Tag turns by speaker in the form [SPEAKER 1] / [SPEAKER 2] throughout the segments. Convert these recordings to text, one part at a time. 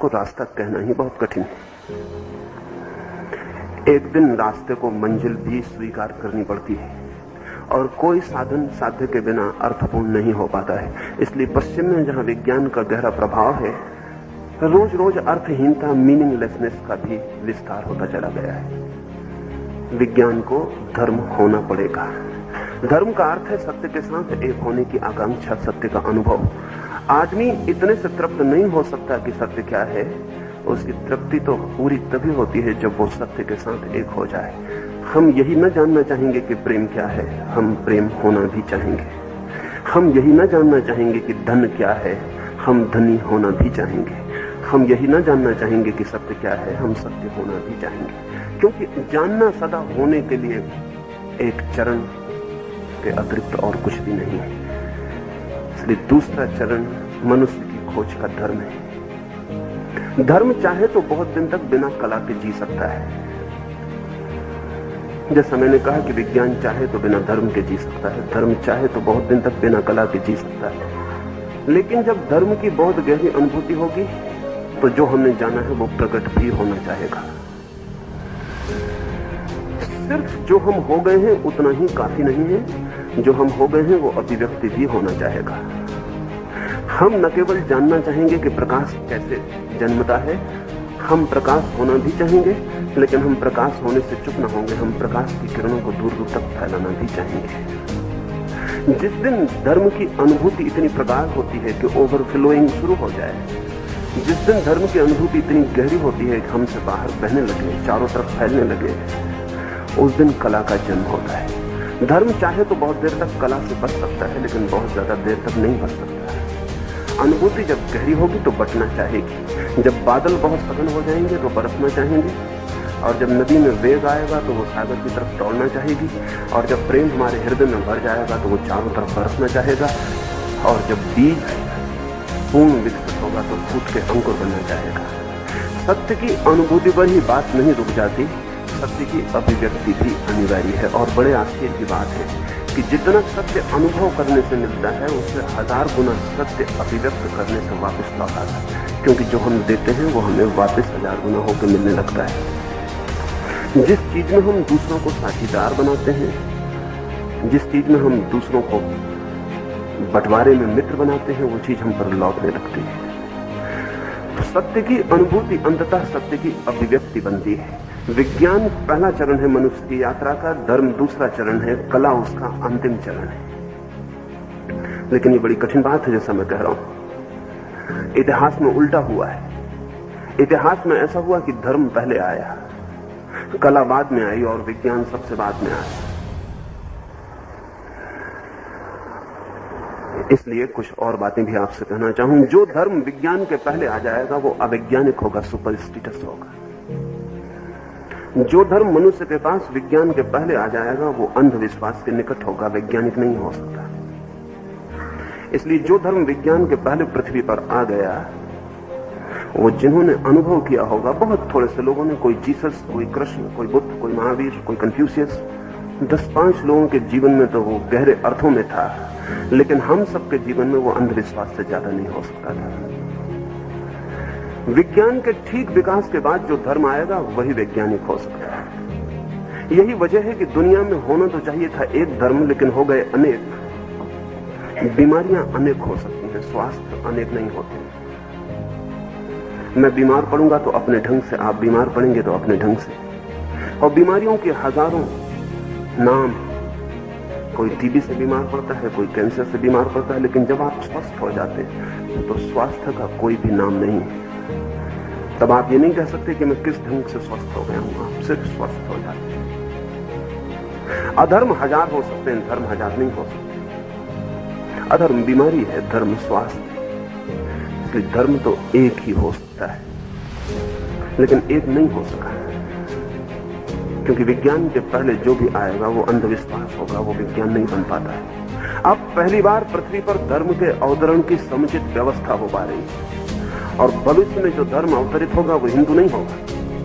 [SPEAKER 1] उसको रास्ता कहना ही बहुत कठिन है। एक दिन रास्ते को मंजिल भी स्वीकार करनी पड़ती है और कोई साधन साध्य के बिना अर्थपूर्ण नहीं हो पाता है। इसलिए पश्चिम में जहां विज्ञान का गहरा प्रभाव है, रोज रोज अर्थहीनता, मीनिंगलेसनेस का भी विस्तार होता चला गया है। विज्ञान को धर्म होना पड़ेगा। धर्म का अर्थ है सत्य के साथ एक होने की आकांक्षा, सत्य का अनुभव। आदमी इतने से तृप्त नहीं हो सकता कि सत्य क्या है। उसकी तृप्ति तो पूरी तभी होती है जब वो सत्य के साथ एक हो जाए। हम यही न जानना चाहेंगे कि प्रेम क्या है, हम प्रेम होना भी चाहेंगे। हम यही न जानना चाहेंगे कि धन क्या है, हम धनी होना भी चाहेंगे। हम यही न जानना चाहेंगे कि सत्य क्या है, हम सत्य होना भी चाहेंगे। क्योंकि जानना सदा होने के लिए एक चरण के अतिरिक्त और कुछ भी नहीं है। इसलिए दूसरा चरण मनुष्य की खोज का धर्म है। धर्म चाहे तो बहुत दिन तक बिना कला के जी सकता है। जैसा मैंने कहा कि विज्ञान चाहे तो बिना धर्म के जी सकता है, धर्म चाहे तो बहुत दिन तक बिना कला के जी सकता है। लेकिन जब धर्म की बहुत गहरी अनुभूति होगी तो जो हमने जाना है वो प्रकट भी होना चाहेगा। सिर्फ जो हम हो गए हैं उतना ही काफी नहीं है, जो हम हो गए हैं वो अभिव्यक्ति भी होना चाहेगा। हम न केवल जानना चाहेंगे कि प्रकाश कैसे जन्मता है, हम प्रकाश होना भी चाहेंगे, लेकिन हम प्रकाश होने से चुप न होंगे। हम प्रकाश की किरणों को दूर दूर तक फैलाना भी चाहेंगे। जिस दिन धर्म की अनुभूति इतनी प्रगाढ़ होती है कि ओवरफ्लोइंग शुरू हो जाए, जिस दिन धर्म की अनुभूति इतनी गहरी होती है कि हमसे बाहर बहने लगे, चारों तरफ फैलने लगे, उस दिन कला का जन्म होता है। धर्म चाहे तो बहुत देर तक कला से बच सकता है, लेकिन बहुत ज्यादा देर तक नहीं बच सकता। अनुभूति जब गहरी होगी तो बचना चाहेगी। जब बादल बहुत सघन हो जाएंगे तो बरसना चाहेंगे, और जब नदी में वेग आएगा तो वो सागर की तरफ दौड़ना चाहेगी, और जब प्रेम हमारे हृदय में भर जाएगा तो वो चारों तरफ बरसना चाहेगा, और जब बीज पूर्ण विकसित होगा तो फूट के अंकुर बनना चाहेगा। सत्य की अनुभूति पर ही बात नहीं रुक जाती, सत्य की अभिव्यक्ति भी अनिवार्य है। और बड़े आश्चर्य की बात है कि जितना सत्य अनुभव करने से मिलता है उससे 1000 गुना सत्य अभिव्यक्त करने से वापस लौट आता है। क्योंकि जो हम देते हैं वो हमें वापस 1000 गुना होकर मिलने लगता है। जिस चीज में हम दूसरों को साझीदार बनाते हैं, जिस चीज में हम दूसरों को बंटवारे में मित्र बनाते हैं, वो चीज हम पर लौटने लगती है। तो सत्य की अनुभूति अंततः सत्य की अभिव्यक्ति बनती है। विज्ञान पहला चरण है मनुष्य की यात्रा का, धर्म दूसरा चरण है, कला उसका अंतिम चरण है। लेकिन ये बड़ी कठिन बात है, जैसा मैं कह रहा हूं। इतिहास में उल्टा हुआ है। इतिहास में ऐसा हुआ कि धर्म पहले आया, कला बाद में आई और विज्ञान सबसे बाद में आया। इसलिए कुछ और बातें भी आपसे कहना चाहूं। जो धर्म विज्ञान के पहले आ जाएगा वो अवैज्ञानिक होगा, सुपरस्टिटस होगा। जो धर्म मनुष्य के पास विज्ञान के पहले आ जाएगा वो अंधविश्वास के निकट होगा, वैज्ञानिक नहीं हो सकता। इसलिए जो धर्म विज्ञान के पहले पृथ्वी पर आ गया, वो जिन्होंने अनुभव किया होगा, बहुत थोड़े से लोगों ने, कोई जीसस, कोई कृष्ण, कोई बुद्ध, कोई महावीर, कोई कन्फ्यूशियस, 10-5 लोगों के जीवन में तो वो गहरे अर्थों में था। लेकिन हम सबके जीवन में वो अंधविश्वास से ज्यादा नहीं हो सकता था। विज्ञान के ठीक विकास के बाद जो धर्म आएगा वही वैज्ञानिक हो सकता है। यही वजह है कि दुनिया में होना तो चाहिए था एक धर्म, लेकिन हो गए अनेक। बीमारियां अनेक हो सकती हैं, स्वास्थ्य अनेक नहीं होते। मैं बीमार पड़ूंगा तो अपने ढंग से, आप बीमार पड़ेंगे तो अपने ढंग से। और बीमारियों के हजारों नाम, कोई टीबी से बीमार पड़ता है, कोई कैंसर से बीमार पड़ता है, लेकिन जब आप स्वस्थ हो जाते हैं तो स्वास्थ्य का कोई भी नाम नहीं है। तब आप ये नहीं कह सकते कि मैं किस ढंग से स्वस्थ हो गया हूं, आप सिर्फ स्वस्थ हो जाते हैं। अधर्म 1000 हो सकते हैं, धर्म 1000 नहीं हो सकते। अधर्म बीमारी है, धर्म स्वास्थ्य। इसलिए धर्म तो एक ही हो सकता है, लेकिन एक नहीं हो सका, क्योंकि विज्ञान के पहले जो भी आएगा वो अंधविश्वास होगा, वो विज्ञान नहीं बन पाता है। अब पहली बार पृथ्वी पर धर्म के अवतरण की समुचित व्यवस्था हो पा रही है। और भविष्य में जो धर्म अवतरित होगा वो हिंदू नहीं होगा,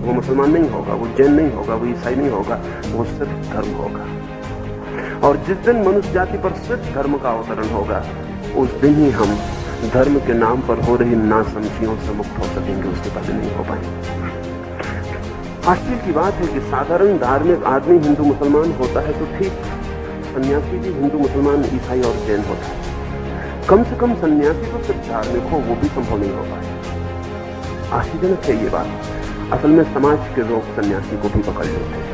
[SPEAKER 1] वो मुसलमान नहीं होगा, वो जैन नहीं होगा, वो ईसाई नहीं होगा, वो सिर्फ धर्म होगा। और जिस दिन मनुष्य जाति पर सिर्फ धर्म का अवतरण होगा, उस दिन ही हम धर्म के नाम पर हो रही नासमझियों से मुक्त हो सकेंगे, उसके पहले नहीं हो पाएंगे। आश्चर्य की बात है कि साधारण धार्मिक आदमी हिंदू मुसलमान होता है तो ठीक, सन्यासी भी हिंदू मुसलमान ईसाई और जैन होता है। कम से कम सन्यासी तो सिर्फ धार्मिक हो, वो भी संभव नहीं हो पाए। आश्चर्यजनक है ये बात। असल में समाज के लोग सन्यासी को भी पकड़ लेते हैं,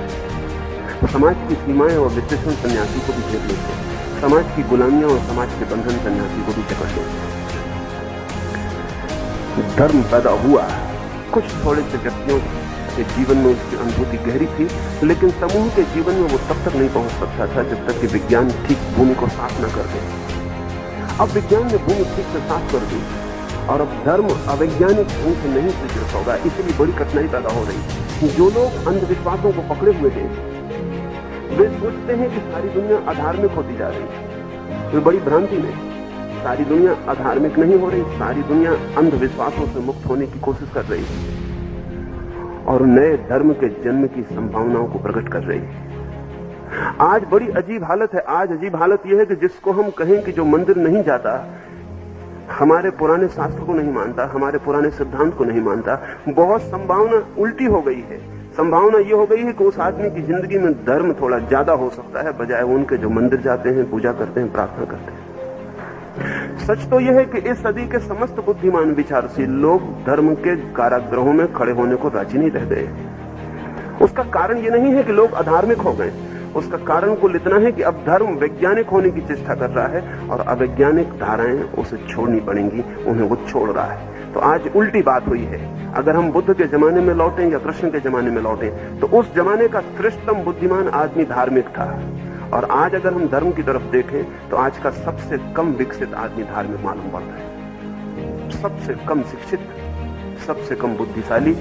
[SPEAKER 1] समाज की सीमाएं और विशेषण सन्यासी को भी घेर लेते हैं, समाज की गुलामियां और समाज के बंधन सन्यासी को भी पकड़ लेते हैं। धर्म पैदा हुआ, कुछ थोड़े से व्यक्तियों के जीवन में उसकी अनुभूति गहरी थी, लेकिन समूह के जीवन में वो तब तक नहीं पहुंच सकता था जब तक कि विज्ञान ठीक भूमि को साफ न कर दे। अब विज्ञान ने भूमि ठीक से साफ कर दी और अब धर्म अवैज्ञानिक ढंग से नहीं स्वीकृत होगा, इसलिए बड़ी कठिनाई पैदा हो रही है। जो लोग अंधविश्वासों को पकड़े हुए थे वे सोचते हैं कि सारी दुनिया अधार्मिक होती जा रही है। वे बड़ी भ्रांति में, सारी दुनिया अधार्मिक नहीं हो रही, सारी दुनिया अंधविश्वासों से मुक्त होने की कोशिश कर रही है और नए धर्म के जन्म की संभावनाओं को प्रकट कर रही है। आज बड़ी अजीब हालत है। आज अजीब हालत यह है कि जिसको हम कहें कि जो मंदिर नहीं जाता, हमारे पुराने शास्त्र को नहीं मानता, हमारे पुराने सिद्धांत को नहीं मानता, बहुत संभावना उल्टी हो गई है। संभावना यह हो गई है कि उस आदमी की जिंदगी में धर्म थोड़ा ज्यादा हो सकता है, बजाय उनके जो मंदिर जाते हैं, पूजा करते हैं, प्रार्थना करते हैं। सच तो यह है कि इस सदी के समस्त बुद्धिमान विचारशील लोग धर्म के कारागृहों में खड़े होने को राजी नहीं रह गए। उसका कारण यह नहीं है कि लोग अधार्मिक हो गए, उसका कारण कुल इतना है कि अब धर्म वैज्ञानिक होने की चेष्टा कर रहा है और अवैज्ञानिक धाराएं उसे छोड़नी पड़ेंगी, उन्हें वो छोड़ रहा है। तो आज उल्टी बात हुई है। अगर हम बुद्ध के जमाने में लौटें या कृष्ण के जमाने में लौटें तो उस जमाने का श्रेष्ठतम बुद्धिमान आदमी धार्मिक था, और आज अगर हम धर्म की तरफ देखें तो आज का सबसे कम विकसित आदमी धार्मिक मालूम पड़ता है। सबसे कम शिक्षित, सबसे कम बुद्धिशाली,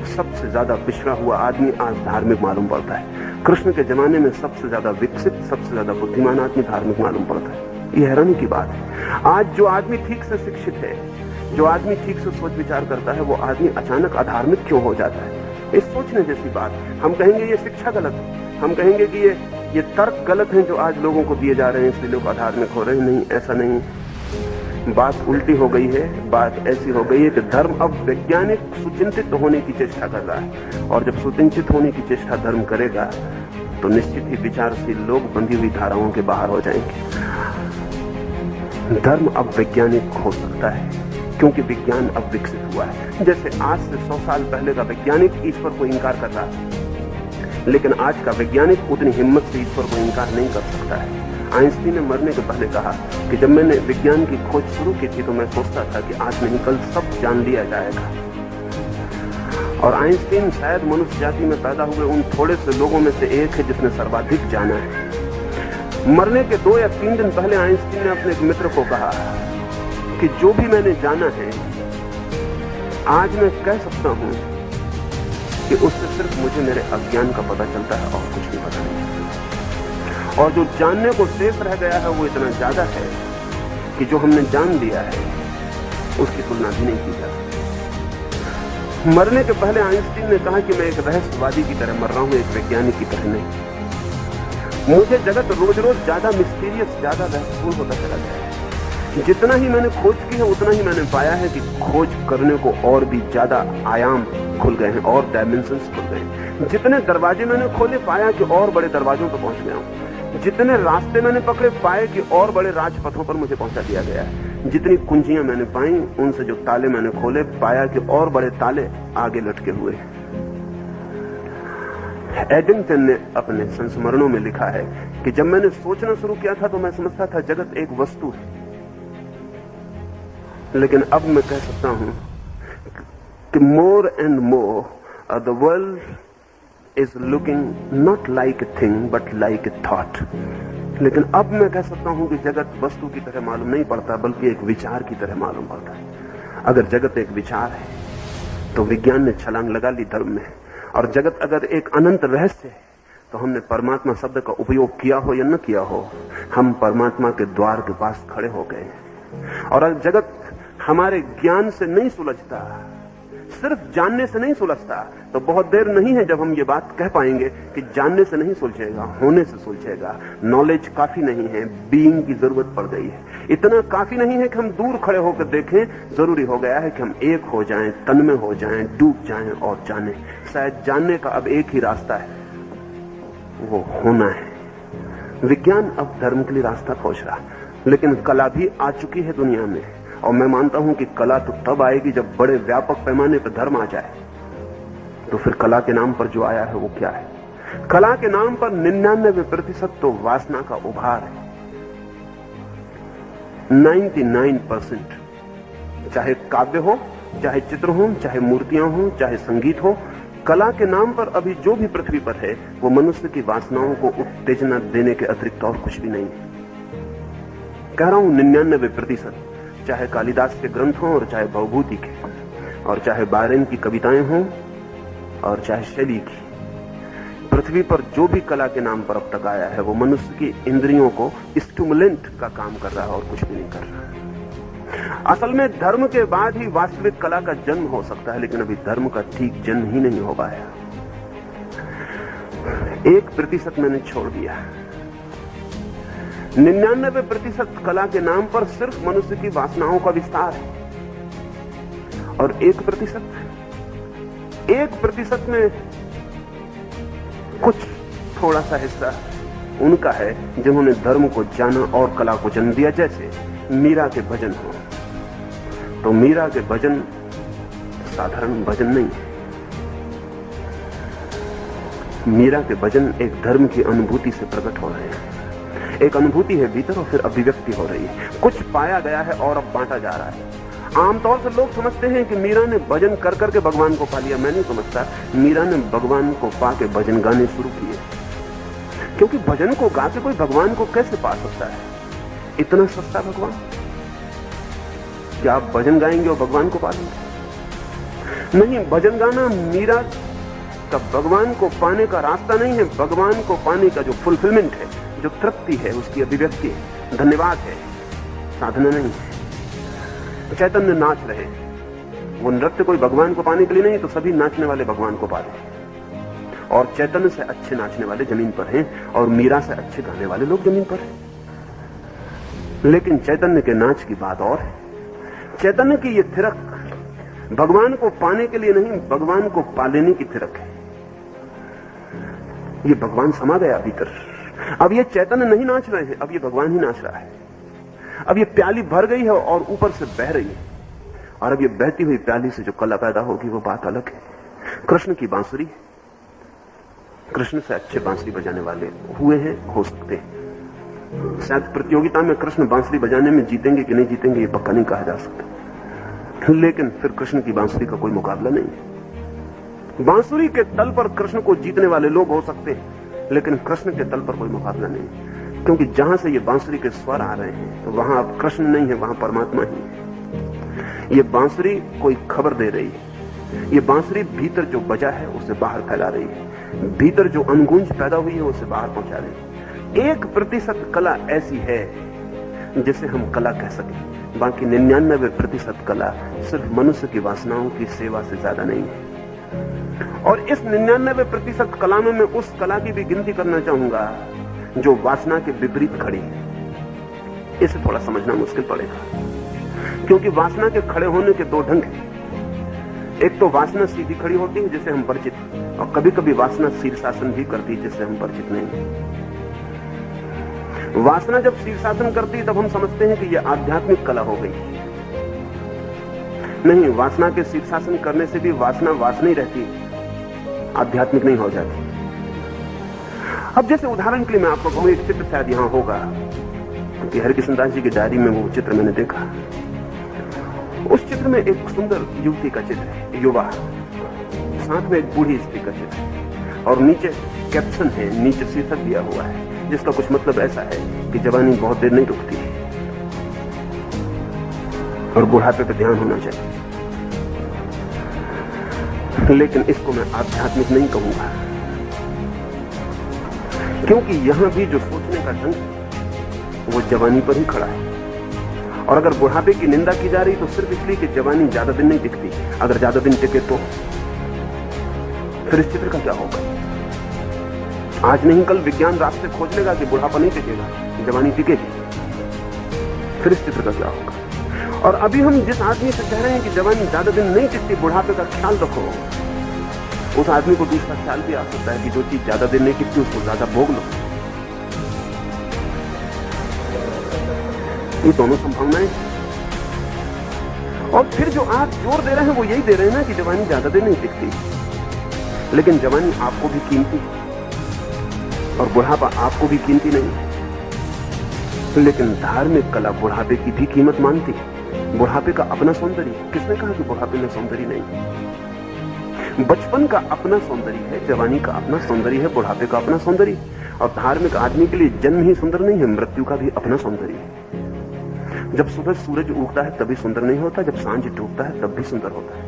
[SPEAKER 1] सबसे ज्यादा पिछड़ा हुआ आदमी आज धार्मिक मालूम पड़ता है। कृष्ण के जमाने में सबसे ज्यादा विकसित, सबसे ज्यादा बुद्धिमान आदमी धार्मिक मालूम पड़ता है। यह हैरानी की बात है। आज जो आदमी ठीक से शिक्षित है, जो आदमी ठीक से सोच विचार करता है, वो आदमी अचानक अधार्मिक क्यों हो जाता है? इस सोचने जैसी बात। हम कहेंगे ये शिक्षा गलत है, हम कहेंगे कि ये तर्क गलत है जो आज लोगों को दिए जा रहे हैं, इसलिए लोग अधार्मिक हो रहे हैं। नहीं, ऐसा नहीं। बात उल्टी हो गई है। बात ऐसी हो गई है कि धर्म अब वैज्ञानिक सुचिंतित होने की चेष्टा कर रहा है, और जब सुचिंतित होने की चेष्टा धर्म करेगा तो निश्चित ही विचारशील लोग बंधी हुई धाराओं के बाहर हो जाएंगे। धर्म अब वैज्ञानिक हो सकता है क्योंकि विज्ञान अब विकसित हुआ है। जैसे आज से 100 साल पहले का वैज्ञानिक ईश्वर को इंकार कर रहा है, लेकिन आज का वैज्ञानिक उतनी हिम्मत से ईश्वर को इंकार नहीं कर सकता है। आइंस्टीन ने मरने के पहले कहा कि जब मैंने विज्ञान की खोज शुरू की थी तो मैं सोचता था कि आज नहीं कल सब जान लिया जाएगा। और आइंस्टीन शायद मनुष्य जाति में पैदा हुए उन थोड़े से लोगों में से एक है जिसने सर्वाधिक जाना है। मरने के 2 या 3 दिन पहले आइंस्टीन ने अपने एक मित्र को कहा कि जो भी मैंने जाना है आज मैं कह सकता हूं कि उससे सिर्फ मुझे मेरे अज्ञान का पता चलता है और कुछ नहीं पता नहीं। और जो जानने को शेष रह गया है वो इतना ज्यादा है कि जो हमने जान लिया है उसकी तुलना भी नहीं की जा सकती। मरने के पहले आइंस्टीन ने कहा कि मैं एक रहस्यवादी की तरह मर रहा हूं, एक वैज्ञानिक की तरह नहीं। मुझे जगत रोज रोज ज्यादा मिस्टीरियस, ज्यादा रहस्यपूर्ण होता चला गया है। जितना ही मैंने खोज की है उतना ही मैंने पाया है कि खोज करने को और भी ज्यादा आयाम खुल गए हैं और डायमेंशंस खुल गए हैं। जितने दरवाजे मैंने खोले पाया कि और बड़े दरवाजों पर पहुंच गया हूं। जितने रास्ते मैंने पकड़े पाए कि और बड़े राजपथों पर मुझे पहुंचा दिया गया है। जितनी कुंजियां मैंने पाई उनसे जो ताले मैंने खोले पाया कि और बड़े ताले आगे लटके हुए हैं। एडिंगटन ने अपने संस्मरणों में लिखा है कि जब मैंने सोचना शुरू किया था तो मैं समझता था जगत एक वस्तु है, लेकिन अब मैं कह सकता हूं कि more and more the world is looking not like a thing but like a thought। लेकिन अब मैं कह सकता हूं कि जगत वस्तु की तरह मालूम नहीं पड़ता बल्कि एक विचार की तरह मालूम पड़ता है। अगर जगत एक विचार है तो विज्ञान ने छलांग लगा ली धर्म में, और जगत अगर एक अनंत रहस्य है तो हमने परमात्मा शब्द का उपयोग किया हो या न किया हो, हम परमात्मा के द्वार के पास खड़े हो गए। और अगर जगत हमारे ज्ञान से नहीं सुलझता, सिर्फ जानने से नहीं सुलझता, तो बहुत देर नहीं है जब हम ये बात कह पाएंगे कि जानने से नहीं सुलझेगा, होने से सुलझेगा। नॉलेज काफी नहीं है, बीइंग की जरूरत पड़ गई है। इतना काफी नहीं है कि हम दूर खड़े होकर देखें, जरूरी हो गया है कि हम एक हो जाएं, तन्मय हो जाएं, डूब जाएं और जानें। शायद जानने का अब एक ही रास्ता है, वो होना है। विज्ञान अब धर्म के लिए रास्ता खोज रहा, लेकिन कला भी आ चुकी है दुनिया में, और मैं मानता हूं कि कला तो तब आएगी जब बड़े व्यापक पैमाने पर धर्म आ जाए। तो फिर कला के नाम पर जो आया है वो क्या है? कला के नाम पर 99% तो वासना का उभार है। 99%, चाहे काव्य हो, चाहे चित्र हो, चाहे मूर्तियां हो, चाहे संगीत हो, कला के नाम पर अभी जो भी पृथ्वी पर है वो मनुष्य की वासनाओं को उत्तेजना देने के अतिरिक्त और कुछ भी नहीं है। कह रहा हूं 99%, चाहे कालिदास के ग्रंथ हों और चाहे भवभूति के, और चाहे बायरन की कविताएं हों और चाहे शैली की, पृथ्वी पर जो भी कला के नाम पर अब तक आया है वो मनुष्य की इंद्रियों को स्टिमुलेंट का काम कर रहा है और कुछ भी नहीं कर रहा। असल में धर्म के बाद ही वास्तविक कला का जन्म हो सकता है, लेकिन अभी धर्म का ठीक जन्म ही नहीं हो पाया। 1% मैंने छोड़ दिया। 99% कला के नाम पर सिर्फ मनुष्य की वासनाओं का विस्तार है, और 1% में कुछ थोड़ा सा हिस्सा उनका है जिन्होंने धर्म को जाना और कला को जन्म दिया। जैसे मीरा के भजन हो, तो मीरा के भजन साधारण भजन नहीं है। मीरा के भजन एक धर्म की अनुभूति से प्रकट हो रहे हैं। एक अनुभूति है भीतर और फिर अभिव्यक्ति हो रही है। कुछ पाया गया है और अब बांटा जा रहा है। आमतौर से लोग समझते हैं कि मीरा ने भजन कर करके भगवान को पा लिया। मैं नहीं समझता। मीरा ने भगवान को पा के भजन गाने शुरू किए, क्योंकि भजन को गा के कोई भगवान को कैसे पा सकता है? इतना सस्ता भगवान? क्या आप भजन गाएंगे और भगवान को पा लेंगे? नहीं, भजन गाना मीरा का भगवान को पाने का रास्ता नहीं है। भगवान को पाने का जो फुलफिलमेंट है, जो तृप्ति है, उसकी अभिव्यक्ति है, धन्यवाद है, साधना नहीं है। चैतन्य नाच रहे, वो नृत्य कोई भगवान को पाने के लिए नहीं, तो सभी नाचने वाले भगवान को पा रहे हैं। और चैतन्य से अच्छे नाचने वाले जमीन पर हैं, और मीरा से अच्छे गाने वाले लोग जमीन पर हैं। लेकिन चैतन्य के नाच की बात और है। चैतन्य की ये थिरक भगवान को पाने के लिए नहीं, भगवान को पा लेने की थिरक है। ये भगवान समा गया भीतर। अब ये चैतन्य नहीं नाच रहे हैं, अब ये भगवान ही नाच रहा है। अब ये प्याली भर गई है और ऊपर से बह रही है, और अब ये बहती हुई प्याली से जो कला पैदा होगी वो बात अलग है। कृष्ण की बांसुरी, कृष्ण से अच्छे बांसुरी बजाने वाले हुए हैं, हो सकते हैं। शायद प्रतियोगिता में कृष्ण बांसुरी बजाने में जीतेंगे कि नहीं जीतेंगे ये पक्का नहीं कहा जा सकता, लेकिन फिर कृष्ण की बांसुरी का कोई मुकाबला नहीं है। बांसुरी के तल पर कृष्ण को जीतने वाले लोग हो सकते हैं, लेकिन कृष्ण के तल पर कोई मुकाबला नहीं, क्योंकि जहां से ये बांसुरी के स्वर आ रहे हैं तो वहां अब कृष्ण नहीं है, वहां परमात्मा ही है। ये बांसुरी कोई खबर दे रही है, ये बांसुरी भीतर जो बजा है उसे बाहर फैला रही है, भीतर जो अनगुंज पैदा हुई है उसे बाहर पहुंचा रही है। 1% कला ऐसी है जिसे हम कला कह सकें, बाकी 99% कला सिर्फ मनुष्य की वासनाओं की सेवा से ज्यादा नहीं है। और इस 99% कला में मैं उस कला की भी गिनती करना चाहूंगा जो वासना के विपरीत खड़ी है। इसे थोड़ा समझना मुश्किल पड़ेगा, क्योंकि वासना के खड़े होने के दो ढंग हैं। एक तो वासना सीधी खड़ी होती है जिससे हम परिचित, और कभी कभी वासना शीर्षासन भी करती है जिससे हम परिचित नहीं हैं। वासना जब शीर्षासन करती है तब हम समझते हैं कि यह आध्यात्मिक कला हो गई। नहीं, वासना के शीर्षासन करने से भी वासना वासना ही रहती, आध्यात्मिक नहीं हो जाती। अब जैसे उदाहरण के लिए मैं आपको कहूं, एक चित्र शायद यहां होगा, क्योंकि हरिकृष्ण दास जी की डायरी में वो चित्र मैंने देखा। उस चित्र में एक सुंदर युवती का चित्र है, युवा, साथ में एक बूढ़ी स्त्री का चित्र है, और नीचे कैप्शन है, नीचे शीर्षक दिया हुआ है जिसका कुछ मतलब ऐसा है कि जवानी बहुत देर नहीं रुकती है और बुढ़ापे पे ध्यान होना चाहिए। लेकिन इसको मैं आध्यात्मिक नहीं कहूंगा, क्योंकि यहां भी जो सोचने का ढंग वो जवानी पर ही खड़ा है, और अगर बुढ़ापे की निंदा की जा रही तो सिर्फ इसलिए कि जवानी ज्यादा दिन नहीं टिकती। अगर ज्यादा दिन टिके तो फिर इस चित्र का क्या होगा? आज नहीं कल विज्ञान रास्ते खोज लेगा कि बुढ़ापा नहीं टिकेगा, जवानी टिकेगी। फिर इस चित्र का क्या होगा? और अभी हम जिस आदमी से कह रहे हैं कि जवानी ज्यादा दिन नहीं टिकती, बुढ़ापे का ख्याल रखो, उस आदमी को दूसरा ख्याल भी आ सकता है कि जो चीज ज्यादा दिन नहीं टिकती उसको ज्यादा भोग लो। ये दोनों संभावनाएं। और फिर जो आप जोर दे रहे हैं वो यही दे रहे हैं ना कि जवानी ज्यादा दिन नहीं टिकती, लेकिन जवानी आपको भी कीमती और बुढ़ापा आपको भी कीमती नहीं। लेकिन धार्मिक कला बुढ़ापे की भी कीमत मानती है। बुढ़ापे का अपना सौंदर्य, किसने कहा कि बुढ़ापे में सौंदर्य नहीं? बचपन का अपना सौंदर्य है, जवानी का अपना सौंदर्य है, बुढ़ापे का अपना सौंदर्य। और धार्मिक आदमी के लिए जन्म ही सुंदर नहीं है, मृत्यु का भी अपना सौंदर्य है। जब सुबह सूरज उगता है तभी सुंदर नहीं होता, जब सांझ डूबता है तब भी सुंदर होता है।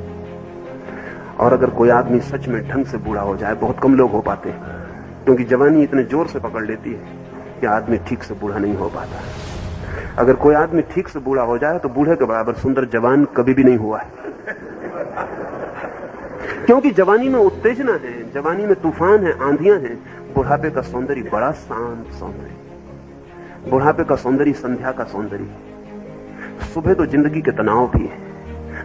[SPEAKER 1] और अगर कोई आदमी सच में ढंग से बूढ़ा हो जाए, बहुत कम लोग हो पाते हैं, क्योंकि जवानी इतने जोर से पकड़ लेती है कि आदमी ठीक से बूढ़ा नहीं हो पाता। अगर कोई आदमी ठीक से बूढ़ा हो जाए तो बूढ़े के बराबर सुंदर जवान कभी भी नहीं हुआ है। क्योंकि जवानी में उत्तेजना है, जवानी में तूफान है, आंधियां हैं। बुढ़ापे का सौंदर्य बड़ा शांत सौंदर्य। बुढ़ापे का सौंदर्य संध्या का सौंदर्य है। सुबह तो जिंदगी के तनाव भी है,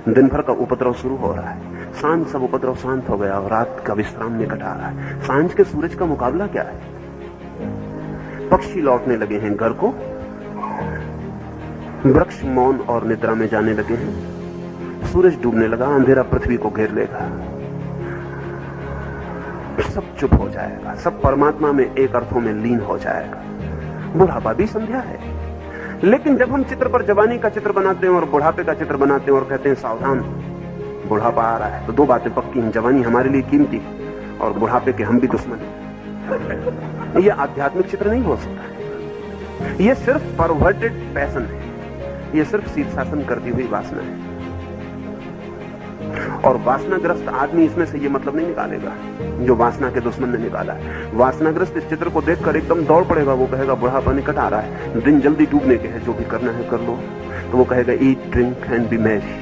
[SPEAKER 1] दिन भर का उपद्रव शुरू हो रहा है, सांझ सब उपद्रव शांत हो गया और रात का विश्राम निकट आ रहा है। सांझ के सूरज का मुकाबला क्या है? पक्षी लौटने लगे हैं घर को, वृक्ष मौन और निद्रा में जाने लगे हैं, सूरज डूबने लगा, अंधेरा पृथ्वी को घेर लेगा, सब चुप हो जाएगा, सब परमात्मा में एक अर्थों में लीन हो जाएगा। बुढ़ापा भी संध्या है। लेकिन जब हम चित्र पर जवानी का चित्र बनाते हैं और बुढ़ापे का चित्र बनाते हैं और कहते हैं सावधान बुढ़ापा आ रहा है, तो दो बातें पक्की हैं, जवानी हमारे लिए कीमती और बुढ़ापे के हम भी दुश्मन हैं। यह आध्यात्मिक चित्र नहीं हो सकता। यह सिर्फ परवर्टेड पैशन है, यह सिर्फ शीर्षासन करती हुई वासना है। और वासनाग्रस्त आदमी इसमें से यह मतलब नहीं निकालेगा जो वासना के दुश्मन ने निकाला है। वासनाग्रस्त इस चित्र को देखकर एकदम दौड़ पड़ेगा, वो कहेगा बुढ़ापा निकट आ रहा है, दिन जल्दी डूबने के हैं, जो भी करना है कर लो। तो वो कहेगा eat drink and B Mary,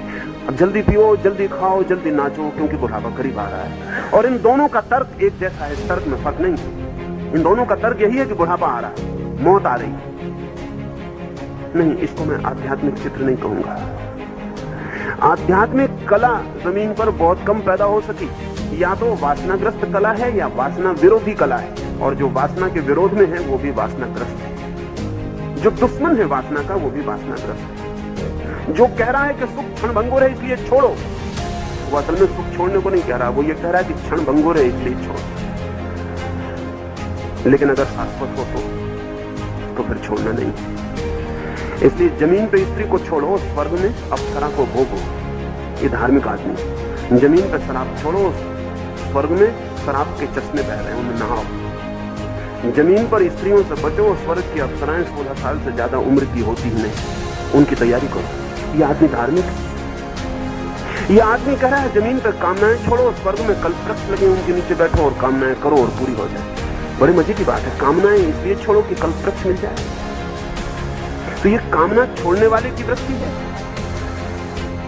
[SPEAKER 1] अब जल्दी पियो, जल्दी खाओ, जल्दी नाचो, क्योंकि बुढ़ापा करीब आ रहा है। और इन दोनों का तर्क एक जैसा है, तर्क में फर्क नहीं। इन दोनों का तर्क यही है कि बुढ़ापा आ रहा है, मौत आ रही है। नहीं, इसको मैं आध्यात्मिक चित्र नहीं कहूंगा। आध्यात्मिक कला जमीन पर बहुत कम पैदा हो सकी। या तो वासनाग्रस्त कला है या वासना विरोधी कला है, और जो वासना के विरोध में है वो भी वासनाग्रस्त है। जो दुश्मन है वासना का वो भी वासनाग्रस्त है। जो कह रहा है कि सुख क्षण भंगुर है इसलिए छोड़ो, वो असल में सुख छोड़ने को नहीं कह रहा, वो ये कह रहा है कि क्षण भंगुर है इसलिए छोड़ो। लेकिन अगर शाश्वत हो तो फिर छोड़ना नहीं। इसलिए जमीन पे स्त्री को छोड़ो, स्वर्ग में अप्सरा को भोगो। ये धार्मिक आदमी। जमीन पे शराब छोड़ो, स्वर्ग में शराब के चश्मे बह रहे हैं, उनमें नहाओ। जमीन पर स्त्रियों से बचो, स्वर्ग की अप्सराएं 16 साल से ज्यादा उम्र की होती ही नहीं, उनकी तैयारी करो। ये आदमी धार्मिक है। ये आदमी कह रहा है जमीन पर कामनाएं छोड़ो, स्वर्ग में कल्पवृक्ष लगे उनके नीचे बैठो और कामनाएं करो और पूरी हो जाए। बड़े मजे की बात है, कामनाएं इसलिए छोड़ो कि कल्पवृक्ष मिल जाए। तो ये कामना छोड़ने वाले की वृत्ति है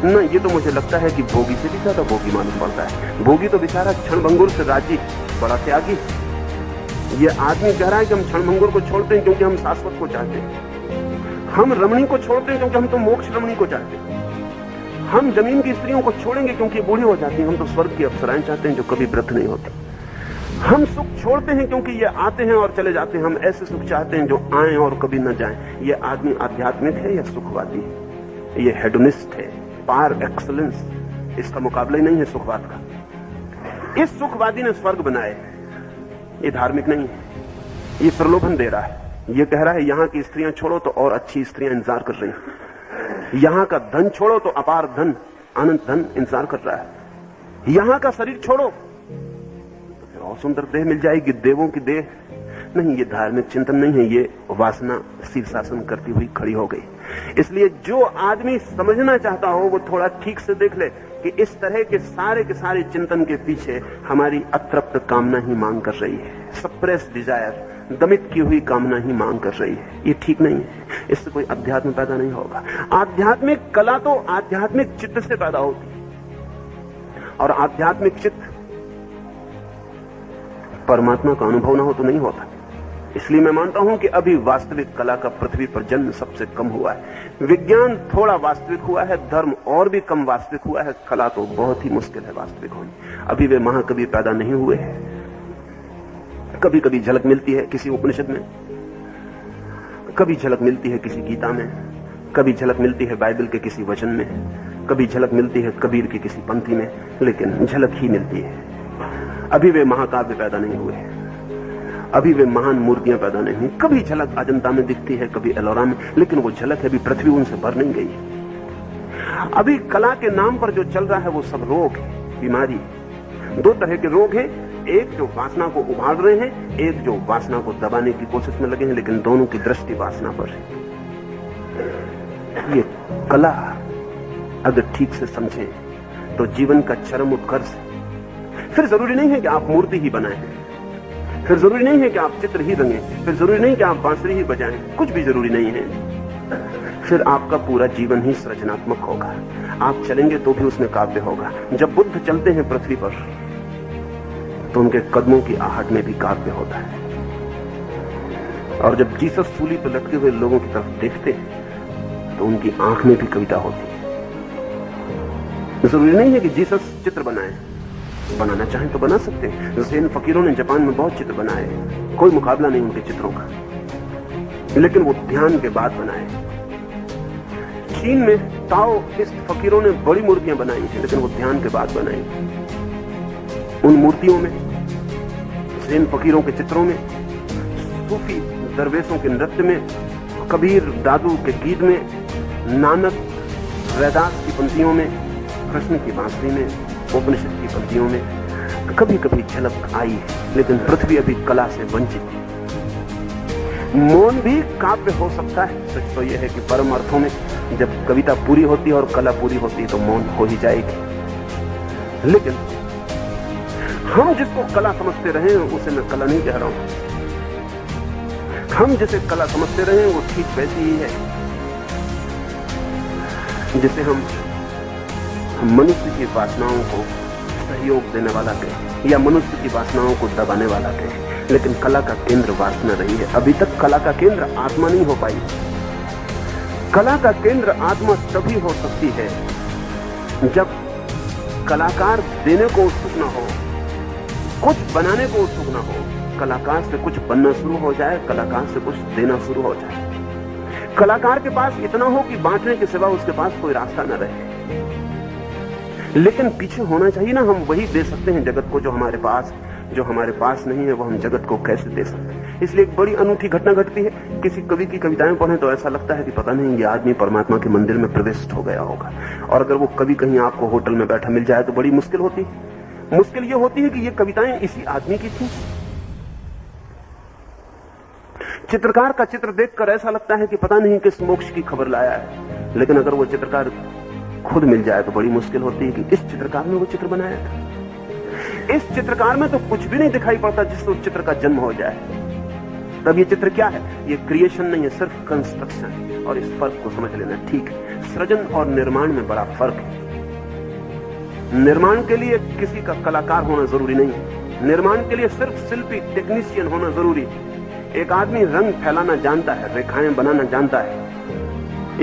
[SPEAKER 1] ना। ये तो मुझे लगता है कि भोगी से भी ज्यादा भोगी मालूम पड़ता है। भोगी तो बेचारा क्षण भंगुर से राजी, बड़ा त्यागी। ये आदमी कह रहा है कि हम क्षण भंगुर को छोड़ते हैं क्योंकि हम शाश्वत को चाहते हैं। हम रमणी को छोड़ते हैं क्योंकि हम तो मोक्ष रमणी को चाहते हैं। हम जमीन की स्त्रियों को छोड़ेंगे क्योंकि बूढ़ी हो जाती हैं, हम तो स्वर्ग की अप्सराएं चाहते हैं जो कभी वृद्ध नहीं होती। हम सुख छोड़ते हैं क्योंकि ये आते हैं और चले जाते हैं, हम ऐसे सुख चाहते हैं जो आए और कभी न जाएं। ये आदमी आध्यात्मिक है या सुखवादी है? ये हेडोनिस्ट है, पार एक्सलेंस। इसका मुकाबला ही नहीं है सुखवाद का। इस सुखवादी ने स्वर्ग बनाए, ये धार्मिक नहीं है। ये प्रलोभन दे रहा है, ये कह रहा है यहां की स्त्रियां छोड़ो तो और अच्छी स्त्रियां इंतजार कर रही हैं। यहां का धन छोड़ो तो अपार धन, अनंत धन इंतजार कर रहा है। यहां का शरीर छोड़ो और सुंदर देह मिल जाएगी, देवों की देह। नहीं, ये धार्मिक चिंतन नहीं है, ये वासना शीर्षासन करती हुई खड़ी हो गई। इसलिए जो आदमी समझना चाहता हो वो थोड़ा ठीक से देख ले कि इस तरह के सारे चिंतन के पीछे हमारी अतृप्त कामना ही मांग कर रही है, सप्रेस डिजायर, दमित की हुई कामना ही मांग कर रही है। ये ठीक नहीं है, इससे कोई अध्यात्म पैदा नहीं होगा। आध्यात्मिक कला तो आध्यात्मिक चित्त से पैदा होती है, और आध्यात्मिक चित्त परमात्मा का अनुभव ना हो तो नहीं होता। इसलिए मैं मानता हूं कि अभी वास्तविक कला का पृथ्वी पर जन्म सबसे कम हुआ है। विज्ञान थोड़ा वास्तविक हुआ है, धर्म और भी कम वास्तविक हुआ है, कला तो बहुत ही मुश्किल है वास्तविक होनी। अभी वे महाकवि पैदा नहीं हुए हैं। कभी कभी झलक मिलती है किसी उपनिषद में, कभी झलक मिलती है किसी गीता में, कभी झलक मिलती है बाइबल के किसी वचन में, कभी झलक मिलती है कबीर की किसी पंक्ति में, लेकिन झलक ही मिलती है। अभी वे महाकाव्य पैदा नहीं हुए, अभी वे महान मूर्तियां पैदा नहीं हुई। कभी झलक अजंता में दिखती है, कभी एलोरा में, लेकिन वो झलक है, अभी पृथ्वी उनसे भर नहीं गई। अभी कला के नाम पर जो चल रहा है वो सब रोग है, बीमारी। दो तरह के रोग हैं, एक जो वासना को उभार रहे हैं, एक जो वासना को दबाने की कोशिश में लगे हैं, लेकिन दोनों की दृष्टि वासना पर है। ये कला अगर ठीक से समझें तो जीवन का चरम उत्कर्ष है। फिर जरूरी नहीं है कि आप मूर्ति ही बनाएं, फिर जरूरी नहीं है कि आप चित्र ही रंगें, फिर जरूरी नहीं कि आप बांसुरी ही बजाएं, कुछ भी जरूरी नहीं है। फिर आपका पूरा जीवन ही सृजनात्मक होगा। आप चलेंगे तो भी उसमें काव्य होगा। जब बुद्ध चलते हैं पृथ्वी पर तो उनके कदमों की आहट में भी काव्य होता है, और जब जीसस सूली पर लटके हुए लोगों की तरफ देखते हैं तो उनकी आंख में भी कविता होती है। जरूरी नहीं है कि जीसस चित्र बनाए, बनाना चाहें तो बना सकते हैं। ज़ेन फकीरों ने जापान में बहुत चित्र बनाए, कोई मुकाबला नहीं उनके चित्रों का, लेकिन वो ध्यान के बाद बनाए। चीन में ताओइस्ट फकीरों ने बड़ी मूर्तियां बनाई थी, लेकिन वो ध्यान के बाद बनाई। उन मूर्तियों में, ज़ेन फकीरों के चित्रों में, सूफी दरवेशों के नृत्य में, कबीर दादू के गीत में, नानक रैदास की पंक्तियों में, कृष्ण की बांसुरी में, उपनिषद की पंक्तियों में कभी कभी झलक आई है, लेकिन पृथ्वी अभी कला से वंचित है। मौन भी काव्य हो सकता है। सच तो यह है कि परम अर्थों में जब कविता पूरी होती है और कला पूरी होती है तो मौन हो ही जाएगी। लेकिन हम जिसको कला समझते रहे हैं उसे मैं कला नहीं कह रहा हूं। हम जिसे कला समझते रहे हैं वो ठीक वैसी ही है जिसे हम मनुष्य की वासनाओं को सहयोग देने वाला कहें या मनुष्य की वासनाओं को दबाने वाला कहें। लेकिन कला का केंद्र वासना रही है। अभी तक कला का केंद्र आत्मा नहीं हो पाई। कला का केंद्र आत्मा तभी हो सकती है जब कलाकार देने को उत्सुक न हो, कुछ बनाने को उत्सुक न हो। कलाकार से कुछ बनना शुरू हो जाए, कलाकार से कुछ देना शुरू हो जाए। कलाकार के पास इतना हो कि बांटने के सिवा उसके पास कोई रास्ता न रहे, लेकिन पीछे होना चाहिए ना। हम वही दे सकते हैं जगत को जो हमारे पास नहीं है, वो हम जगत को कैसे दे सकते हैं। इसलिए एक बड़ी अनूठी घटना घटती है। किसी कवि की कविताएं पढ़ें तो ऐसा लगता है कि पता नहीं ये आदमी परमात्मा के मंदिर में प्रविष्ट हो गया होगा। और अगर वो कवि कहीं आपको होटल में बैठा मिल जाए तो बड़ी मुश्किल होती है। मुश्किल ये होती है कि ये कविताएं इसी आदमी की थी। चित्रकार का चित्र देखकर ऐसा लगता है कि पता नहीं किस मोक्ष की खबर लाया है, लेकिन अगर वो चित्रकार खुद मिल जाए तो बड़ी मुश्किल होती है कि इस चित्रकार ने वो चित्र बनाया था। इस चित्रकार में तो कुछ भी नहीं दिखाई पड़ता जिससे उस चित्र का जन्म हो जाए। तब ये चित्र क्या है? ये क्रिएशन नहीं है, सिर्फ कंस्ट्रक्शन। और इस फर्क को समझ लेना ठीक है। सृजन और निर्माण में बड़ा फर्क है। निर्माण के लिए किसी का कलाकार होना जरूरी नहीं है। निर्माण के लिए सिर्फ शिल्पी, टेक्नीशियन होना जरूरी है। एक आदमी रंग फैलाना जानता है, रेखाएं बनाना जानता है।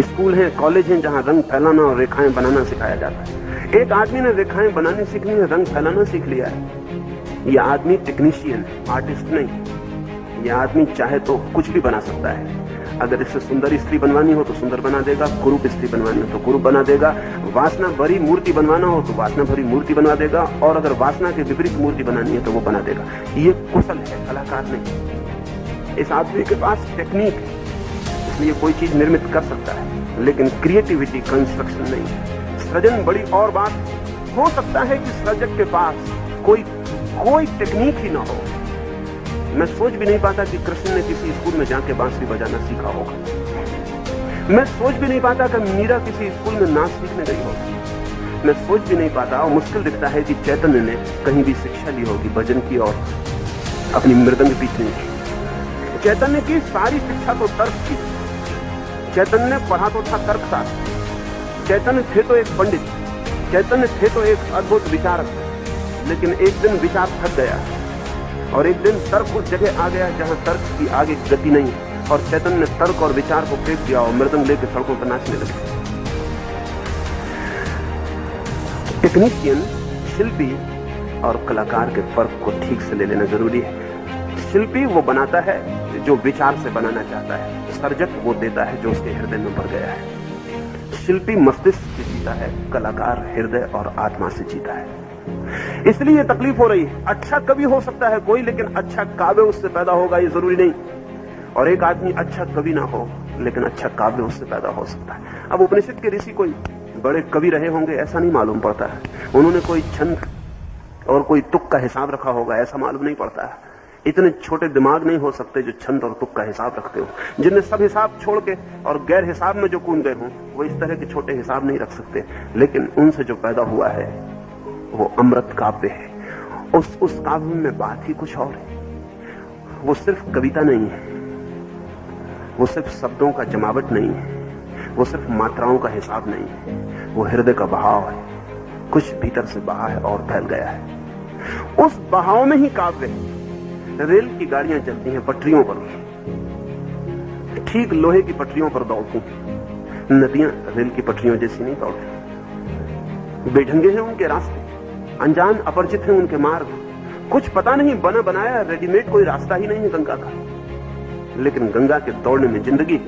[SPEAKER 1] स्कूल हैं, कॉलेज हैं जहां रंग फैलाना और रेखाएं बनाना सिखाया जाता है। एक आदमी ने रेखाएं बनानी सीख ली है, रंग फैलाना सीख लिया है। यह आदमी टेक्नीशियन है, आर्टिस्ट नहीं। यह आदमी चाहे तो कुछ भी बना सकता है। अगर इससे सुंदर स्त्री बनवानी हो तो सुंदर बना देगा, कुरूप स्त्री बनवानी हो तो कुरूप बना देगा, वासना भरी मूर्ति बनवाना हो तो वासना भरी मूर्ति बनवा देगा, और अगर वासना के विपरीत मूर्ति बनानी है तो वो बना देगा। ये कुशल है, कलाकार नहीं। इस आदमी के पास टेक्निक है, इसलिए कोई चीज निर्मित कर सकता है, लेकिन क्रिएटिविटी, कंस्ट्रक्शन नहीं। सृजन बड़ी और बात हो सकता है कि सृजक के पास कोई टेक्निक ही ना हो। मैं सोच भी नहीं पाता कि कृष्ण ने किसी स्कूल में जाके बांसुरी बजाना सीखा होगा। मैं सोच भी नहीं पाता कि मीरा किसी स्कूल में नाच सीखने गई होगी। मैं सोच भी नहीं पाता और मुश्किल दिखता है कि चैतन्य ने कहीं भी शिक्षा ली होगी भजन की और अपनी मृदंग पीछे की। चैतन्य की सारी शिक्षा तो तर्क की। चैतन्य ने पढ़ा तो था तर्कशास्त्र। चैतन्य थे तो एक पंडित, चैतन्य थे तो एक अद्भुत विचारक, लेकिन एक दिन विचार थक गया और एक दिन तर्क उस जगह आ गया जहां तर्क की आगे गति नहीं, और चैतन्य ने तर्क और विचार को फेंक दिया और मृदंग लेकर सड़कों पर नाचने लगे। टेक्नीशियन, शिल्पी और कलाकार के फर्क को ठीक से ले लेना जरूरी है। शिल्पी वो बनाता है जो विचार से बनाना चाहता है, सर्जक वो देता है जो उसके हृदय में भर गया है। शिल्पी मस्तिष्क से जीता है, कलाकार हृदय और आत्मा से जीता है। इसलिए ये तकलीफ हो रही है। अच्छा कवि हो सकता है कोई, लेकिन अच्छा काव्य उससे पैदा होगा ये जरूरी नहीं। और एक आदमी अच्छा कवि ना हो लेकिन अच्छा काव्य उससे पैदा हो सकता है। अब उपनिषद के ऋषि कोई बड़े कवि रहे होंगे ऐसा नहीं मालूम पड़ता है, उन्होंने कोई छंद और कोई तुक का हिसाब रखा होगा ऐसा मालूम नहीं पड़ता है। इतने छोटे दिमाग नहीं हो सकते जो छंद और तुक का हिसाब रखते हो। जिनने सब हिसाब छोड़ के और गैर हिसाब में जो कूद गए हों वो इस तरह के छोटे हिसाब नहीं रख सकते। लेकिन उनसे जो पैदा हुआ है वो अमृत काव्य है। उस काव्य में बात ही कुछ और है। वो सिर्फ कविता नहीं है, वो सिर्फ शब्दों का जमावट नहीं है, वो सिर्फ मात्राओं का हिसाब नहीं है, वो हृदय का बहाव है। कुछ भीतर से बहा है और फैल गया है। उस बहाव में ही काव्य है। रेल की गाड़ियां चलती हैं पटरियों पर, ठीक लोहे की पटरियों पर दौड़ती हैं। नदियां रेल की पटरियों जैसी नहीं दौड़ती। बेढंगे हैं उनके रास्ते, अनजान अपरिचित हैं उनके मार्ग, कुछ पता नहीं, बना बनाया रेडीमेड कोई रास्ता ही नहीं है गंगा का। लेकिन गंगा के दौड़ने में जिंदगी,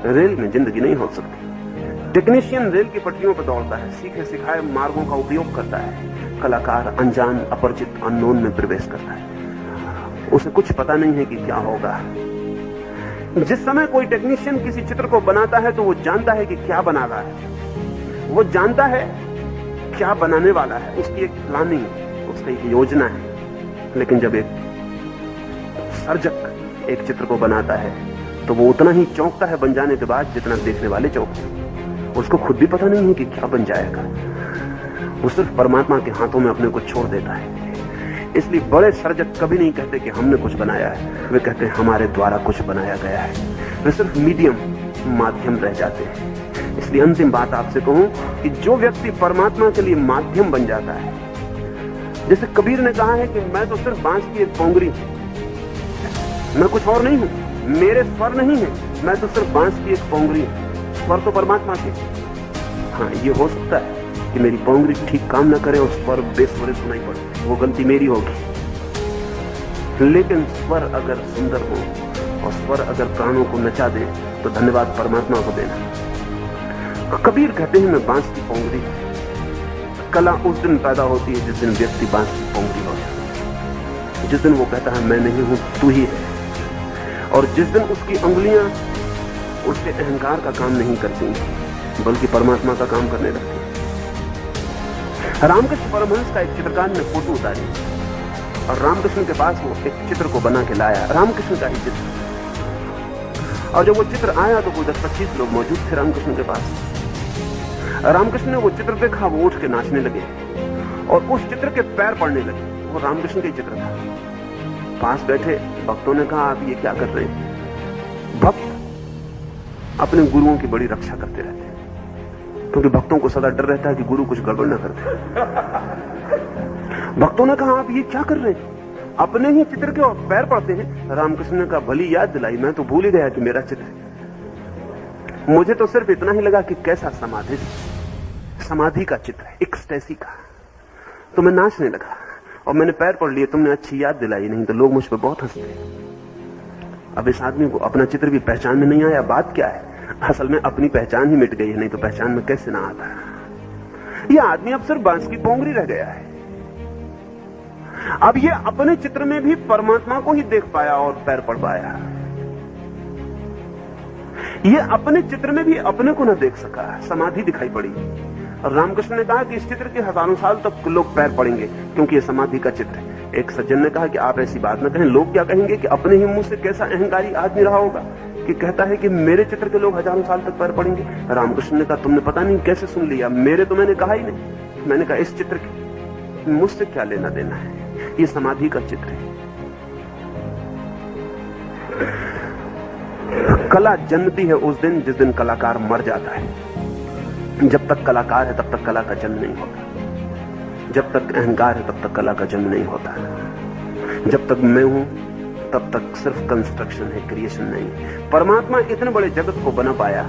[SPEAKER 1] रेल में जिंदगी नहीं हो सकती। टेक्नीशियन रेल की पटरियों पर दौड़ता है, सीखे सिखाए मार्गों का उपयोग करता है। कलाकार अनजान अपरिचित अननोन में प्रवेश करता है। उसे कुछ पता नहीं है कि क्या होगा। जिस समय कोई टेक्नीशियन किसी चित्र को बनाता है तो वो जानता है कि क्या बना रहा है, वो जानता है क्या बनाने वाला है, उसकी एक प्लानिंग, उसकी एक योजना है। लेकिन जब एक सर्जक एक चित्र को बनाता है तो वो उतना ही चौंकता है बन जाने के बाद जितना देखने वाले चौंकते। उसको खुद भी पता नहीं है कि क्या बन जाएगा। वो सिर्फ परमात्मा के हाथों में अपने को छोड़ देता है। इसलिए बड़े सर्जक कभी नहीं कहते कि हमने कुछ बनाया है, वे कहते हैं हमारे द्वारा कुछ बनाया गया है। वे सिर्फ मीडियम, माध्यम रह जाते हैं। इसलिए अंतिम बात आपसे कहूं कि जो व्यक्ति परमात्मा के लिए माध्यम बन जाता है, जैसे कबीर ने कहा है कि मैं तो सिर्फ बांस की एक पोंगरी हूं, मैं कुछ और नहीं हूं, मेरे स्वर नहीं है, मैं तो सिर्फ बांस की एक पोंगरी हूं, स्वर तो परमात्मा के। हाँ, ये हो सकता है कि मेरी पोंगरी ठीक काम ना करे और स्वर बेस्वरे सुनाई पड़े, वो गलती मेरी होगी। लेकिन स्वर अगर सुंदर हो और स्वर अगर प्राणों को नचा दे तो धन्यवाद परमात्मा को देना। कबीर कहते हैं मैं बांस की पोंगरी। कला उस दिन पैदा होती है जिस दिन व्यक्ति बांस की पोंगरी हो जाए, जिस दिन वो कहता है मैं नहीं हूं, तू ही है। और जिस दिन उसकी अंगुलियां उसके अहंकार का काम नहीं करती बल्कि परमात्मा का काम करने लगती। रामकृष्ण परमहंस का एक चित्रकार ने फोटो उतारी और रामकृष्ण के पास वो एक चित्र को बना के लाया, रामकृष्ण का ही चित्र। और जब वो चित्र आया तो कोई 10-25 लोग मौजूद थे रामकृष्ण के पास। रामकृष्ण ने वो चित्र देखा, वो उठ के नाचने लगे और उस चित्र के पैर पड़ने लगे। वो रामकृष्ण का ही चित्र था। पास बैठे भक्तों ने कहा आप ये क्या कर रहे हैं? भक्त अपने गुरुओं की बड़ी रक्षा करते रहते हैं, क्योंकि भक्तों को सदा डर रहता है कि गुरु कुछ गड़बड़ ना कर दे। भक्तों ने कहा आप ये क्या कर रहे हैं? अपने ही चित्र के और पैर पड़ते हैं। रामकृष्ण ने कहा भली याद दिलाई, मैं तो भूल ही गया कि मेरा चित्र है। मुझे तो सिर्फ इतना ही लगा कि कैसा समाधि का चित्र है, एक्सटेसी का। तो मैं नाचने लगा और मैंने पैर पड़ लिए। तुमने अच्छी याद दिलाई, नहीं तो लोग मुझ पर बहुत हंसते। अब इस आदमी को अपना चित्र भी पहचान में नहीं आया। बात क्या है? असल में अपनी पहचान ही मिट गई है, नहीं तो पहचान में कैसे ना आता। यह आदमी अब सिर्फ बांस की पोंगरी रह गया है। अब ये अपने चित्र में भी परमात्मा को ही देख पाया और पैर पड़ पाया। ये अपने चित्र में भी अपने को न देख सका, समाधि दिखाई पड़ी। और रामकृष्ण ने कहा कि इस चित्र के हजारों साल तक लोग पैर पड़ेंगे क्योंकि ये समाधि का चित्र है। एक सज्जन ने कहा कि आप ऐसी बात न कहें, लोग क्या कहेंगे कि अपने ही मुंह से कैसा अहंकारी आदमी रहा होगा कि कहता है कि मेरे चित्र के लोग हजारों साल तक पैर पड़ेंगे। रामकृष्ण ने कहा तुमने पता नहीं कैसे सुन लिया, मेरे तो मैंने कहा ही नहीं। मैंने कहा इस चित्र के मुझसे क्या लेना देना है, ये समाधि का चित्र है। कला जन्मती है उस दिन जिस दिन कलाकार मर जाता है। जब तक कलाकार है तब तक कला का जन्म नहीं होता। जब तक अहंकार है तब तक कला का जन्म नहीं होता। जब तक मैं हूं तब तक सिर्फ कंस्ट्रक्शन है, क्रिएशन नहीं। परमात्मा इतने बड़े जगत को बना पाया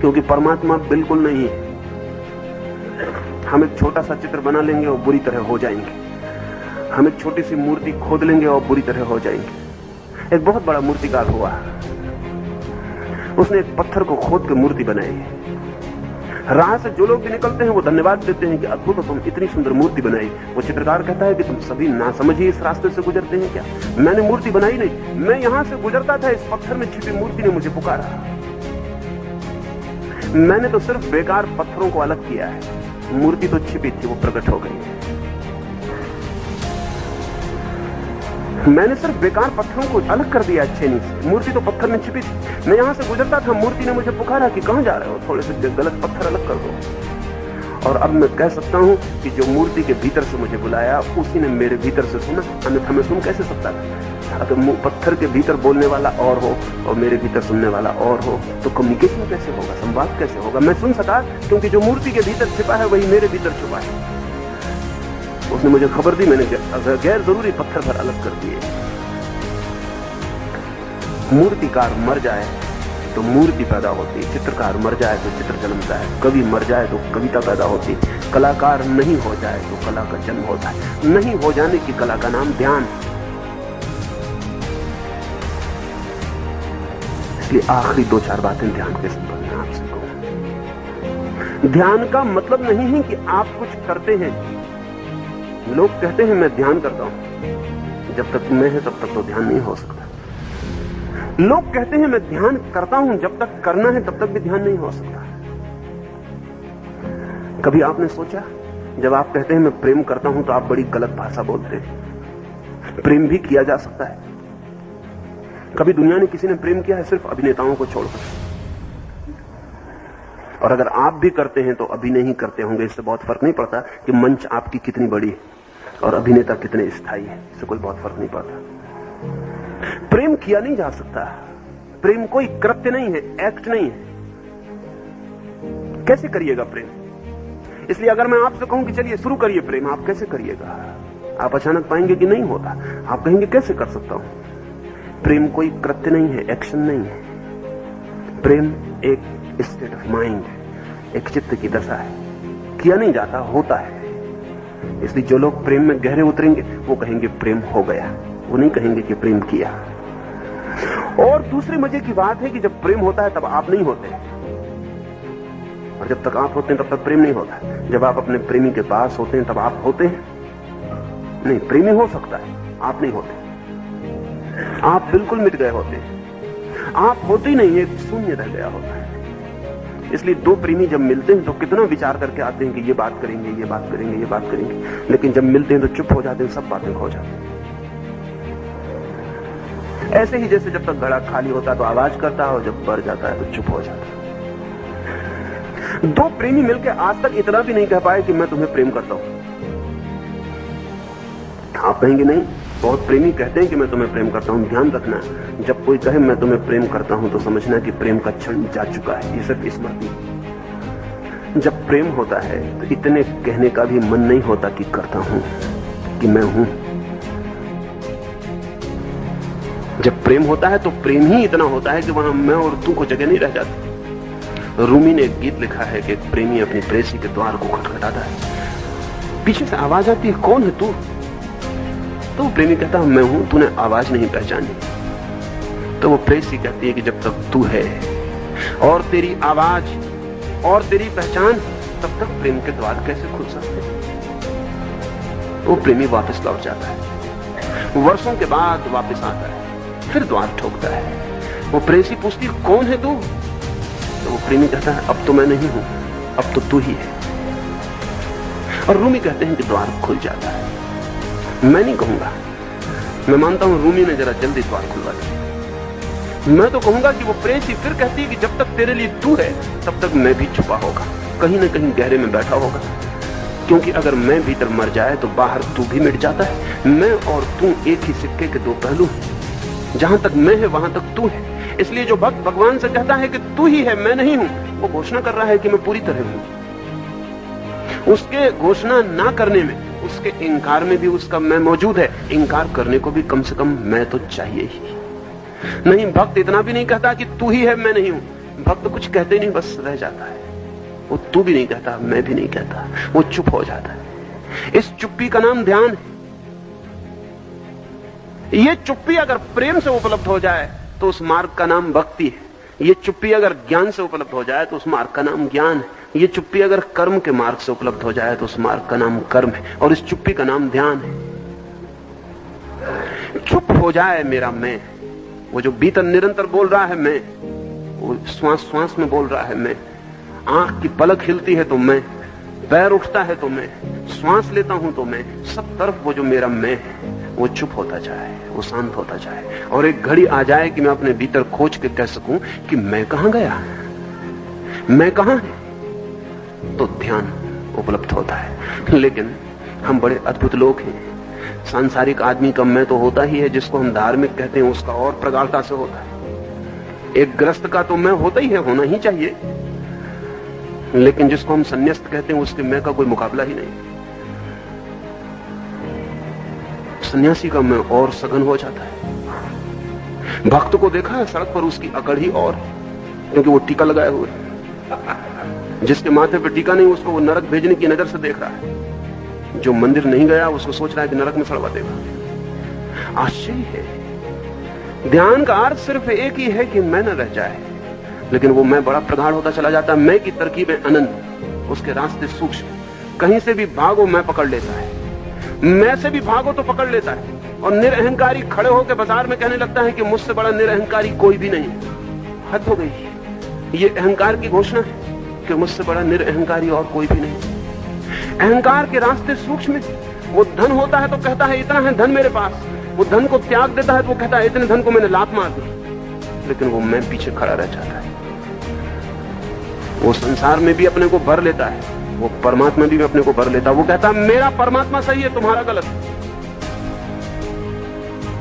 [SPEAKER 1] क्योंकि परमात्मा बिल्कुल नहीं है। हम एक छोटा सा चित्र बना लेंगे और बुरी तरह हो जाएंगे। हम एक छोटी सी मूर्ति खोद लेंगे और बुरी तरह हो जाएंगे। एक बहुत बड़ा मूर्तिकार हुआ, उसने एक पत्थर को खोद के मूर्ति बनाई। राह से जो लोग भी निकलते हैं वो धन्यवाद देते हैं कि अद्भुत, तुम इतनी सुंदर मूर्ति बनाई। वो चित्रकार कहता है कि तुम सभी ना समझिए इस रास्ते से गुजरते हैं क्या? मैंने मूर्ति बनाई नहीं, मैं यहां से गुजरता था, इस पत्थर में छिपी मूर्ति ने मुझे पुकारा। मैंने तो सिर्फ बेकार पत्थरों को अलग किया है, मूर्ति तो छिपी थी, वो प्रकट हो गई। मैंने सिर्फ बेकार पत्थरों को अलग कर दिया छेनी से, मूर्ति तो पत्थर में छिपी थी। मैं यहां से गुजरता था, मूर्ति ने मुझे पुकारा कि कहां जा रहे हो, थोड़े से गलत पत्थर अलग कर दो। और अब मैं कह सकता हूं कि जो मूर्ति के भीतर से मुझे बुलाया उसी ने मेरे भीतर से सुना, अन्यथा मैं सुन कैसे सकता था? अगर पत्थर के भीतर बोलने वाला और हो और मेरे भीतर सुनने वाला और हो तो कम्युनिकेशन कैसे होगा, संवाद कैसे होगा? मैं सुन सका क्योंकि जो मूर्ति के भीतर छिपा है वही मेरे भीतर छुपा है। उसने मुझे खबर दी, मैंने गैर जरूरी पत्थर पर अलग कर दिए। मूर्तिकार मर जाए तो मूर्ति पैदा होती है, चित्रकार मर जाए तो चित्र जन्मता है, कवि मर जाए तो कविता पैदा होती है, कलाकार नहीं हो जाए तो कला का जन्म होता है। नहीं हो जाने की कला का नाम ध्यान। इसलिए आखिरी 2-4 बातें ध्यान के संबंध में आपसे कहूं। ध्यान का मतलब नहीं है कि आप कुछ करते हैं। लोग कहते हैं मैं ध्यान करता हूं, जब तक मैं है तब तक तो ध्यान नहीं हो सकता। लोग कहते हैं मैं ध्यान करता हूं, जब तक करना है तब तक भी ध्यान नहीं हो सकता। कभी आपने सोचा, जब आप कहते हैं मैं प्रेम करता हूं तो आप बड़ी गलत भाषा बोलते हैं। प्रेम भी किया जा सकता है। कभी दुनिया ने किसी ने प्रेम किया है सिर्फ अभिनेताओं को छोड़कर। और अगर आप भी करते हैं तो अभिनय ही करते होंगे, इससे बहुत फर्क नहीं पड़ता कि मंच आपकी कितनी बड़ी है और अभिनेता कितने स्थायी है, इससे कोई बहुत फर्क नहीं पड़ता। प्रेम किया नहीं जा सकता। प्रेम कोई कृत्य नहीं है, एक्ट नहीं है। कैसे करिएगा प्रेम? इसलिए अगर मैं आपसे कहूं कि चलिए शुरू करिए प्रेम, आप कैसे करिएगा? आप अचानक पाएंगे कि नहीं होता। आप कहेंगे कैसे कर सकता हूं? प्रेम कोई कृत्य नहीं है, एक्शन नहीं है। प्रेम एक स्टेट ऑफ माइंड, एक चित्त की दशा है। किया नहीं जाता, होता है। इसलिए जो लोग प्रेम में गहरे उतरेंगे वो कहेंगे प्रेम हो गया, वो नहीं कहेंगे कि प्रेम किया। और दूसरी मजे की बात है कि जब प्रेम होता है तब आप नहीं होते, और जब तक आप होते हैं तब तक प्रेम नहीं होता। जब आप अपने प्रेमी के पास होते हैं तब आप होते हैं नहीं। प्रेमी हो सकता है, आप नहीं होते। आप बिल्कुल मिट गए होते हैं, आप होते ही नहीं, एक शून्य रह गया होता है। इसलिए दो प्रेमी जब मिलते हैं तो कितना विचार करके आते हैं कि ये बात करेंगे, ये बात करेंगे, ये बात करेंगे, लेकिन जब मिलते हैं तो चुप हो जाते हैं, सब बातें खो जाती हैं। ऐसे ही जैसे जब तक घड़ा खाली होता है तो आवाज करता है और जब भर जाता है तो चुप हो जाता है। दो प्रेमी मिलकर आज तक इतना भी नहीं कह पाए कि मैं तुम्हें प्रेम करता हूं। आप कहेंगे नहीं, बहुत प्रेमी कहते हैं कि मैं तुम्हें प्रेम करता हूं। ध्यान रखना, जब कोई कहे मैं तुम्हें प्रेम करता हूं तो समझना कि प्रेम का क्षण जा चुका है, ये सिर्फ स्मृति। जब प्रेम होता है तो इतने कहने का भी मन नहीं होता कि करता हूं, कि मैं हूं। जब प्रेम होता है तो प्रेम ही इतना होता है कि वहां मैं और तू को जगह नहीं रह जाती। रूमी ने एक गीत लिखा है कि एक प्रेमी अपनी प्रेसी के द्वार को खटखटाता है, पीछे से आवाज आती है, कौन है तू? तो वो प्रेमी कहता है मैं हूं, तूने आवाज नहीं पहचानी। तो वो प्रेसी कहती है कि जब तक तू है और तेरी आवाज और तेरी पहचान, तब तक प्रेम के द्वार कैसे खुल सकते? वो प्रेमी वापस लौट जाता है, वर्षों के बाद वापस आता है, फिर द्वार ठोकता है। वो प्रेसी पूछती कौन है तू? तो वो प्रेमी कहता है अब तो मैं नहीं हूं, अब तो तू ही है। और रूमी कहते हैं कि द्वार खुल जाता है। मैं नहीं कहूंगा, मैं मानता हूं रूमी ने जरा जल्दी द्वार खुलवा दिया। मैं तो कहूंगा कि वो प्रेयसी फिर कहती है कि जब तक तेरे लिए तू है तब तक मैं भी छुपा होगा, कहीं ना कहीं गहरे में बैठा होगा। क्योंकि अगर मैं भीतर मर जाए तो बाहर तू भी मिट जाता है। मैं और तू एक ही सिक्के के दो पहलू हैं। जहां तक मैं है वहां तक तू है। इसलिए जो भक्त भगवान से कहता है कि तू ही है, मैं नहीं हूं, वो घोषणा कर रहा है कि मैं पूरी तरह हूं। उसके घोषणा ना करने में, उसके इंकार में भी उसका मैं मौजूद है। इंकार करने को भी कम से कम मैं तो चाहिए ही। नहीं, भक्त इतना भी नहीं कहता कि तू ही है, मैं नहीं हूं। भक्त कुछ कहते नहीं, बस रह जाता है। वो तू भी नहीं कहता, मैं भी नहीं कहता, वो चुप हो जाता है। इस चुप्पी का नाम ध्यान है। ये चुप्पी अगर प्रेम से उपलब्ध हो जाए तो उस मार्ग का नाम भक्ति है। ये चुप्पी अगर ज्ञान से उपलब्ध हो जाए तो उस मार्ग का नाम ज्ञान है। ये चुप्पी अगर कर्म के मार्ग से उपलब्ध हो जाए तो उस मार्ग का नाम कर्म है। और इस चुप्पी का नाम ध्यान है। चुप हो जाए मेरा मैं, वो जो भीतर निरंतर बोल रहा है मैं, वो श्वास श्वास में बोल रहा है मैं। आंख की पलक हिलती है तो मैं, पैर उठता है तो मैं, श्वास लेता हूं तो मैं, सब तरफ वो जो मेरा मैं है वो चुप होता जाए, वो शांत होता जाए। और एक घड़ी आ जाए कि मैं अपने भीतर खोज के कह सकूं कि मैं कहां गया, मैं कहां है, तो ध्यान उपलब्ध होता है। लेकिन हम बड़े अद्भुत लोग हैं। सांसारिक आदमी का मैं तो होता ही है, जिसको हम धार्मिक कहते हैं उसका और प्रगाढ़ता से होता है। एक ग्रस्त का तो मैं होता ही है, होना ही चाहिए। लेकिन जिसको हम संन्यास्त कहते हैं उसके मैं का कोई मुकाबला ही नहीं। सन्यासी का मैं और सघन हो जाता है। भक्त को देखा है सड़क पर, उसकी अकड़ ही और, क्योंकि वो टीका लगाए हुए। जिसके माथे पे टीका नहीं उसको वो नरक भेजने की नजर से देख रहा है। जो मंदिर नहीं गया उसको सोच रहा है कि नरक में सड़वा देगा। आश्चर्य है। ध्यान का अर्थ सिर्फ एक ही है कि मैं न रह जाए, लेकिन वो मैं बड़ा प्रगाढ़ होता चला जाता है। मैं की तरकीबें अनंत, उसके रास्ते सूक्ष्म। कहीं से भी भागो मैं पकड़ लेता है, मैं से भी भागो तो पकड़ लेता है। और निरअहंकारी खड़े होकर बाजार में कहने लगता है कि मुझसे बड़ा निरअहंकारी कोई भी नहीं। हद हो गई। ये अहंकार की घोषणा है कि मुझसे बड़ा निरअहंकारी और कोई भी नहीं। अहंकार के रास्ते सूक्ष्म। वो धन होता है तो कहता है इतना है धन मेरे पास। वो धन को त्याग देता है तो वो कहता है इतने धन को मैंने लात मार दी। लेकिन वो मैं पीछे खड़ा रह जाता है। वो संसार में भी अपने को भर लेता है, वो परमात्मा भी अपने को भर लेता है। वो कहता है मेरा परमात्मा सही है, तुम्हारा गलत है।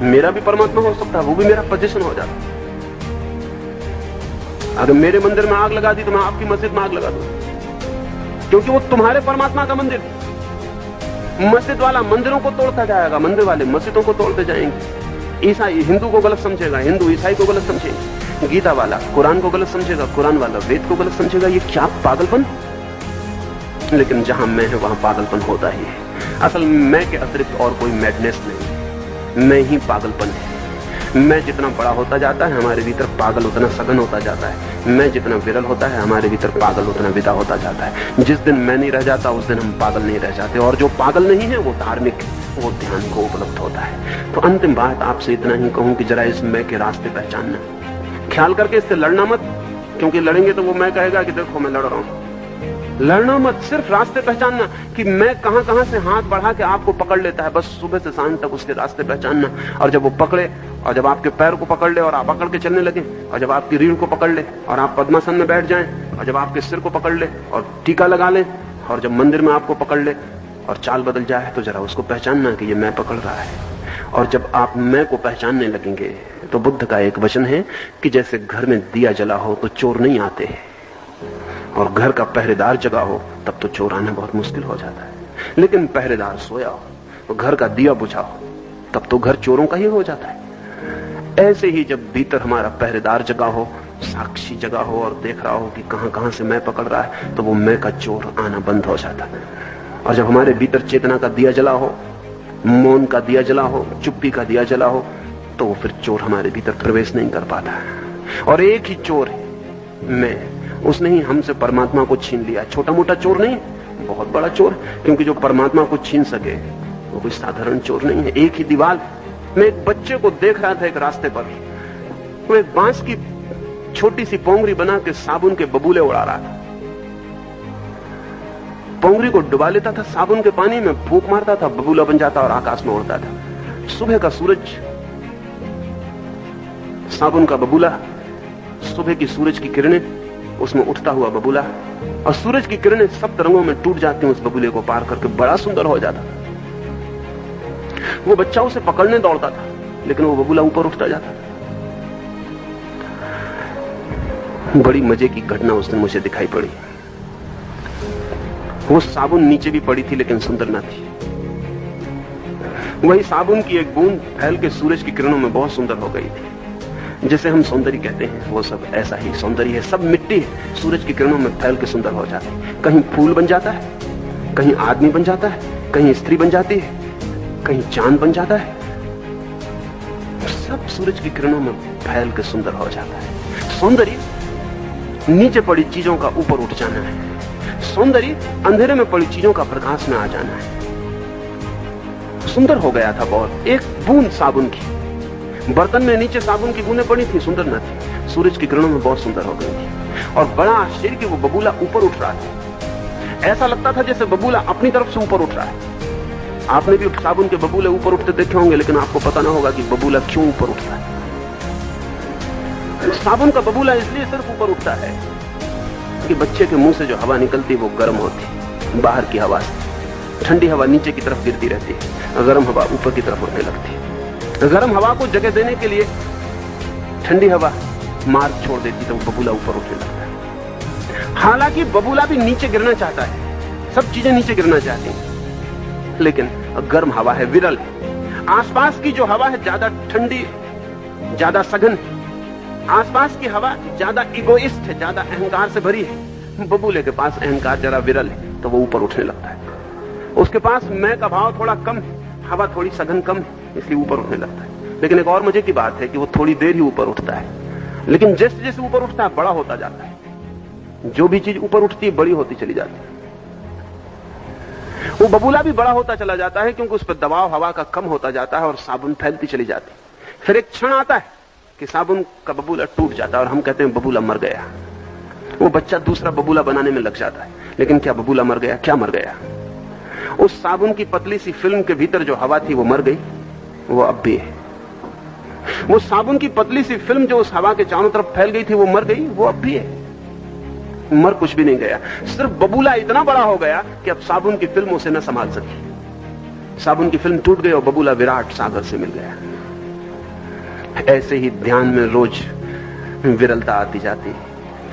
[SPEAKER 1] मेरा भी परमात्मा हो सकता है, वो भी मेरा पोजीशन हो जाता है। अगर मेरे मंदिर में आग लगा दी तो मैं आपकी मस्जिद में आग लगा दूं, क्योंकि वो तुम्हारे परमात्मा का मंदिर है। मस्जिद वाला मंदिरों को तोड़ता जाएगा, मंदिर वाले मस्जिदों को तोड़ते जाएंगे। ईसाई हिंदू को गलत समझेगा, हिंदू ईसाई को गलत समझेगा। गीता वाला कुरान को गलत समझेगा, कुरान वाला वेद को गलत समझेगा। ये क्या पागलपन। लेकिन जहां मैं है वहां पागलपन होता ही है। असल मैं के अतिरिक्त और कोई मैडनेस नहीं, मैं ही पागलपन है। मैं जितना बड़ा होता जाता है हमारे भीतर पागल उतना सघन होता जाता है। मैं जितना विरल होता है हमारे भीतर पागल उतना विदा होता जाता है। जिस दिन मैं नहीं रह जाता उस दिन हम पागल नहीं रह जाते। और जो पागल नहीं है वो धार्मिक, वो ध्यान को उपलब्ध होता है। तो अंतिम बात आपसे इतना ही कहूं कि जरा इस मैं के रास्ते पहचानना, ख्याल करके इससे लड़ना मत, क्योंकि लड़ेंगे तो वो मैं कहेगा कि देखो मैं लड़ रहा हूं। लड़ना मत, सिर्फ रास्ते पहचानना कि मैं कहां कहां से हाथ बढ़ा के आपको पकड़ लेता है। बस सुबह से सांझ तक उसके रास्ते पहचानना। और जब वो पकड़े और जब आपके पैर को पकड़ ले और आप पकड़ के चलने लगे, और जब आपकी रीढ़ को पकड़ ले और आप पद्मासन में बैठ जाएं, और जब आपके सिर को पकड़ ले और टीका लगा ले, और जब मंदिर में आपको पकड़ ले और चाल बदल जाए, तो जरा उसको पहचानना कि ये मैं पकड़ रहा है। और जब आप मैं को पहचानने लगेंगे तो बुद्ध का एक वचन है कि जैसे घर में दिया जला हो तो चोर नहीं आते हैं, और घर का पहरेदार जगा हो तब तो चोर आना बहुत मुश्किल हो जाता है। लेकिन पहरेदार सोया हो तो घर का दिया बुझा हो तब तो घर चोरों का ही हो जाता है। ऐसे ही जब भीतर हमारा पहरेदार जगा हो, साक्षी जगा हो और देख रहा हो कि कहां कहां से मैं पकड़ रहा है, तो वो मैं का चोर आना बंद हो जाता है। और जब हमारे भीतर चेतना का दिया जला हो, मौन का दिया जला हो, चुप्पी का दिया जला हो, तो वो फिर चोर हमारे भीतर प्रवेश नहीं कर पाता। और एक ही चोर है, मैं। उसने ही हमसे परमात्मा को छीन लिया। छोटा मोटा चोर नहीं, बहुत बड़ा चोर। क्योंकि जो परमात्मा को छीन सके वो कोई साधारण चोर नहीं है। एक ही दीवार। मैं एक बच्चे को देख रहा था एक रास्ते पर, वो एक बांस की छोटी सी पोंगरी बना के साबुन के बबूले उड़ा रहा था। पोंगरी को डुबा लेता था साबुन के पानी में, फूंक मारता था, बबूला बन जाता और आकाश में उड़ता था। सुबह का सूरज साबुन का बबूला, सुबह की सूरज की किरणें, उसमें उठता हुआ बबूला, और सूरज की किरणें सब तरंगों में टूट जाती हैं उस बबूले को पार करके, बड़ा सुंदर हो जाता। वो बच्चा उसे पकड़ने दौड़ता था, लेकिन वो बबूला ऊपर उठता जाता। बड़ी मजे की घटना उस दिन मुझे दिखाई पड़ी। वो साबुन नीचे भी पड़ी थी, लेकिन सुंदर ना थी। वही साबुन की एक बूंद फैल के सूरज की किरणों में बहुत सुंदर हो गई थी। जिसे हम सौंदर्य कहते हैं, वो सब ऐसा ही सौंदर्य है। सब मिट्टी है, सूरज की किरणों में फैल के सुंदर हो जाती है। कहीं फूल बन जाता है, कहीं आदमी बन जाता है, कहीं स्त्री बन जाती है, कहीं चांद बन जाता है। सब सूरज की किरणों में फैल के सुंदर हो जाता है। सौंदर्य नीचे पड़ी चीजों का ऊपर उठ जाना है। सौंदर्य अंधेरे में पड़ी चीजों का प्रकाश में आ जाना है। सुंदर हो गया था बहुत। एक बूंद साबुन की, बर्तन में नीचे साबुन की बूंदें पड़ी थी, सुंदर न थी, सूरज की किरणों में बहुत सुंदर हो गई थी। और बड़ा आश्चर्य कि वो बबूला ऊपर उठ रहा था। ऐसा लगता था जैसे बबूला अपनी तरफ से ऊपर उठ रहा है। आपने भी साबुन के बबूले ऊपर उठते देखे होंगे, लेकिन आपको पता ना होगा कि बबूला क्यों ऊपर उठता है। साबुन का बबूला इसलिए सिर्फ ऊपर उठता है कि बच्चे के मुंह से जो हवा निकलती है वो गर्म होती, बाहर की हवा से। ठंडी हवा नीचे की तरफ गिरती रहती है, गर्म हवा ऊपर की तरफ उड़ने लगती है। गर्म हवा को जगह देने के लिए ठंडी हवा मार्ग छोड़ देती तो बबूला ऊपर उठने लगता है। हालांकि बबूला भी नीचे गिरना चाहता है, सब चीजें नीचे गिरना चाहती हैं, लेकिन गर्म हवा है, विरल है। आसपास की जो हवा है ज्यादा ठंडी, ज्यादा सघन, आसपास की हवा ज्यादा इगोइस्ट है, ज्यादा अहंकार से भरी है। बबूले के पास अहंकार जरा विरल है, तो वो ऊपर उठने लगता है। उसके पास मैं का भाव थोड़ा कम है, हवा थोड़ी सघन कम है, इसलिए ऊपर उठने लगता है। लेकिन एक और मजे की बात है कि वो थोड़ी देर ही ऊपर उठता है, लेकिन जैसे जैसे ऊपर उठता है बड़ा होता जाता है। जो भी चीज ऊपर उठती है बड़ी होती चली जाती है। वो बबूला भी बड़ा होता चला जाता है, क्योंकि उस पर दबाव हवा का कम होता जाता है और साबुन फैलती चली जाती है। फिर एक क्षण आता है कि साबुन का बबूला टूट जाता है और हम कहते हैं बबूला मर गया। वो बच्चा दूसरा बबूला बनाने में लग जाता है, लेकिन क्या बबूला मर गया? क्या मर गया? उस साबुन की पतली सी फिल्म के भीतर जो हवा थी वो मर गई, वो अब भी है। वो साबुन की पतली सी फिल्म जो उस हवा के चारों तरफ फैल गई थी वो मर गई, वो अब भी है। मर कुछ भी नहीं गया, सिर्फ बबूला इतना बड़ा हो गया कि अब साबुन की फिल्म उसे न संभाल सकी। साबुन की फिल्म टूट गई और बबूला विराट सागर से मिल गया। ऐसे ही ध्यान में रोज विरलता आती जाती,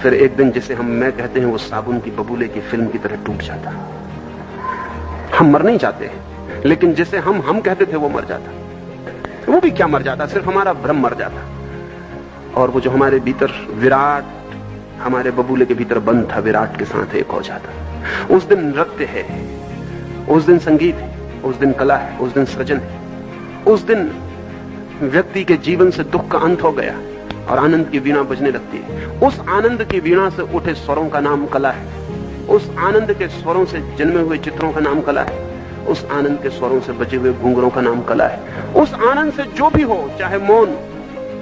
[SPEAKER 1] फिर एक दिन जिसे हम मैं कहते हैं वो साबुन की बबूले की फिल्म की तरह टूट जाता। हम मर नहीं चाहते, लेकिन जिसे हम कहते थे वो मर जाता। वो भी क्या मर जाता, सिर्फ हमारा भ्रम मर जाता। और वो जो हमारे भीतर विराट, हमारे बबूले के भीतर बंद था, विराट के साथ एक हो जाता। उस दिन नृत्य है, उस दिन संगीत है, उस दिन कला है, उस दिन सृजन है। उस दिन व्यक्ति के जीवन से दुख का अंत हो गया और आनंद की वीणा बजने लगती है। उस आनंद की वीणा से उठे स्वरों का नाम कला है। उस आनंद के स्वरों से जन्मे हुए चित्रों का नाम कला है। उस आनंद के स्वरों से बजे हुए घुंघरों का नाम कला है। उस आनंद से जो भी हो, चाहे मौन,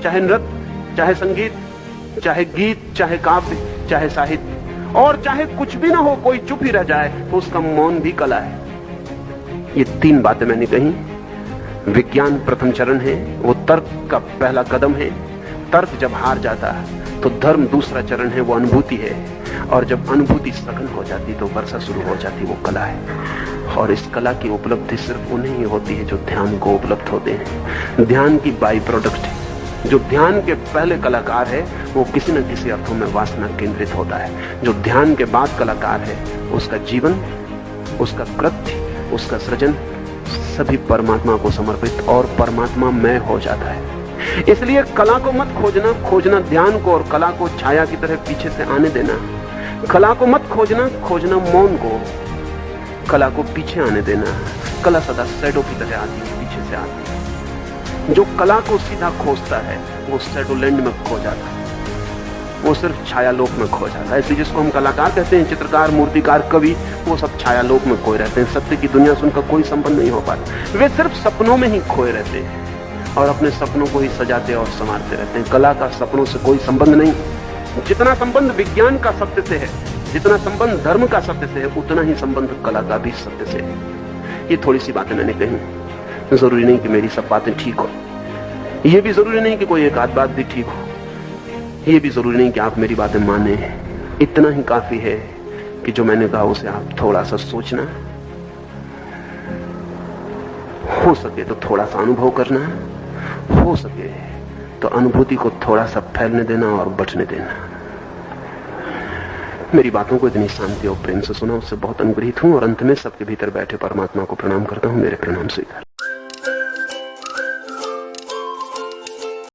[SPEAKER 1] चाहे नृत्य, चाहे संगीत, चाहे गीत, चाहे काव्य, चाहे साहित्य, और चाहे कुछ भी ना हो, कोई चुप ही रह जाए, तो उसका मौन भी कला है। ये तीन बातें मैंने कही। विज्ञान प्रथम चरण है, वो तर्क का पहला कदम है। तर्क जब हार जाता है तो धर्म दूसरा चरण है, वो अनुभूति है। और जब अनुभूति सघन हो जाती तो वर्षा शुरू हो जाती, वो कला है। और इस कला की उपलब्धि सिर्फ उन्हें ही होती है जो ध्यान को उपलब्ध होते हैं। ध्यान की बाई प्रोडक्ट है। जो ध्यान के पहले कलाकार है वो किसी न किसी अर्थों में वासना केंद्रित होता है। जो ध्यान के बाद कलाकार है उसका जीवन, उसका कृत्य, उसका सृजन सभी परमात्मा को समर्पित और परमात्मा में हो जाता है। इसलिए कला को मत खोजना, खोजना ध्यान को, और कला को छाया की तरह पीछे से आने देना। कला को मत खोजना, खोजना मौन को, कला को पीछे आने देना। कला सदा शैडो की तरह आती है, पीछे से आती है। जो कला को सीधा खोजता है वो शैडो लैंड में खो जाता है, वो सिर्फ छायालोक में खो जाता है। इसलिए जिसको हम कलाकार कहते हैं, चित्रकार, मूर्तिकार, कवि, वो सब छायालोक में खोए रहते हैं। सत्य की दुनिया से उनका कोई संबंध नहीं हो पाता। वे सिर्फ सपनों में ही खोए रहते हैं और अपने सपनों को ही सजाते और संवारते रहते हैं। कला का सपनों से कोई संबंध नहीं। जितना संबंध विज्ञान का सत्य से है, जितना संबंध धर्म का सत्य से है, उतना ही संबंध कला का भी सत्य से है। ये थोड़ी सी बातें मैंने कही, जरूरी नहीं कि मेरी सब बातें ठीक हो, यह भी जरूरी नहीं कि कोई एक आध बात भी ठीक हो, यह भी जरूरी नहीं कि आप मेरी बातें माने। इतना ही काफी है कि जो मैंने कहा उसे आप थोड़ा सा सोचना, हो सके तो थोड़ा सा अनुभव करना, हो सके तो अनुभूति को थोड़ा सा फैलने देना और बचने देना। मेरी बातों को इतनी शांति और प्रेम से सुना, उससे बहुत अनुग्रहित हूं और अंत में सबके भीतर बैठे परमात्मा को प्रणाम करता हूं। मेरे प्रणाम स्वीकार।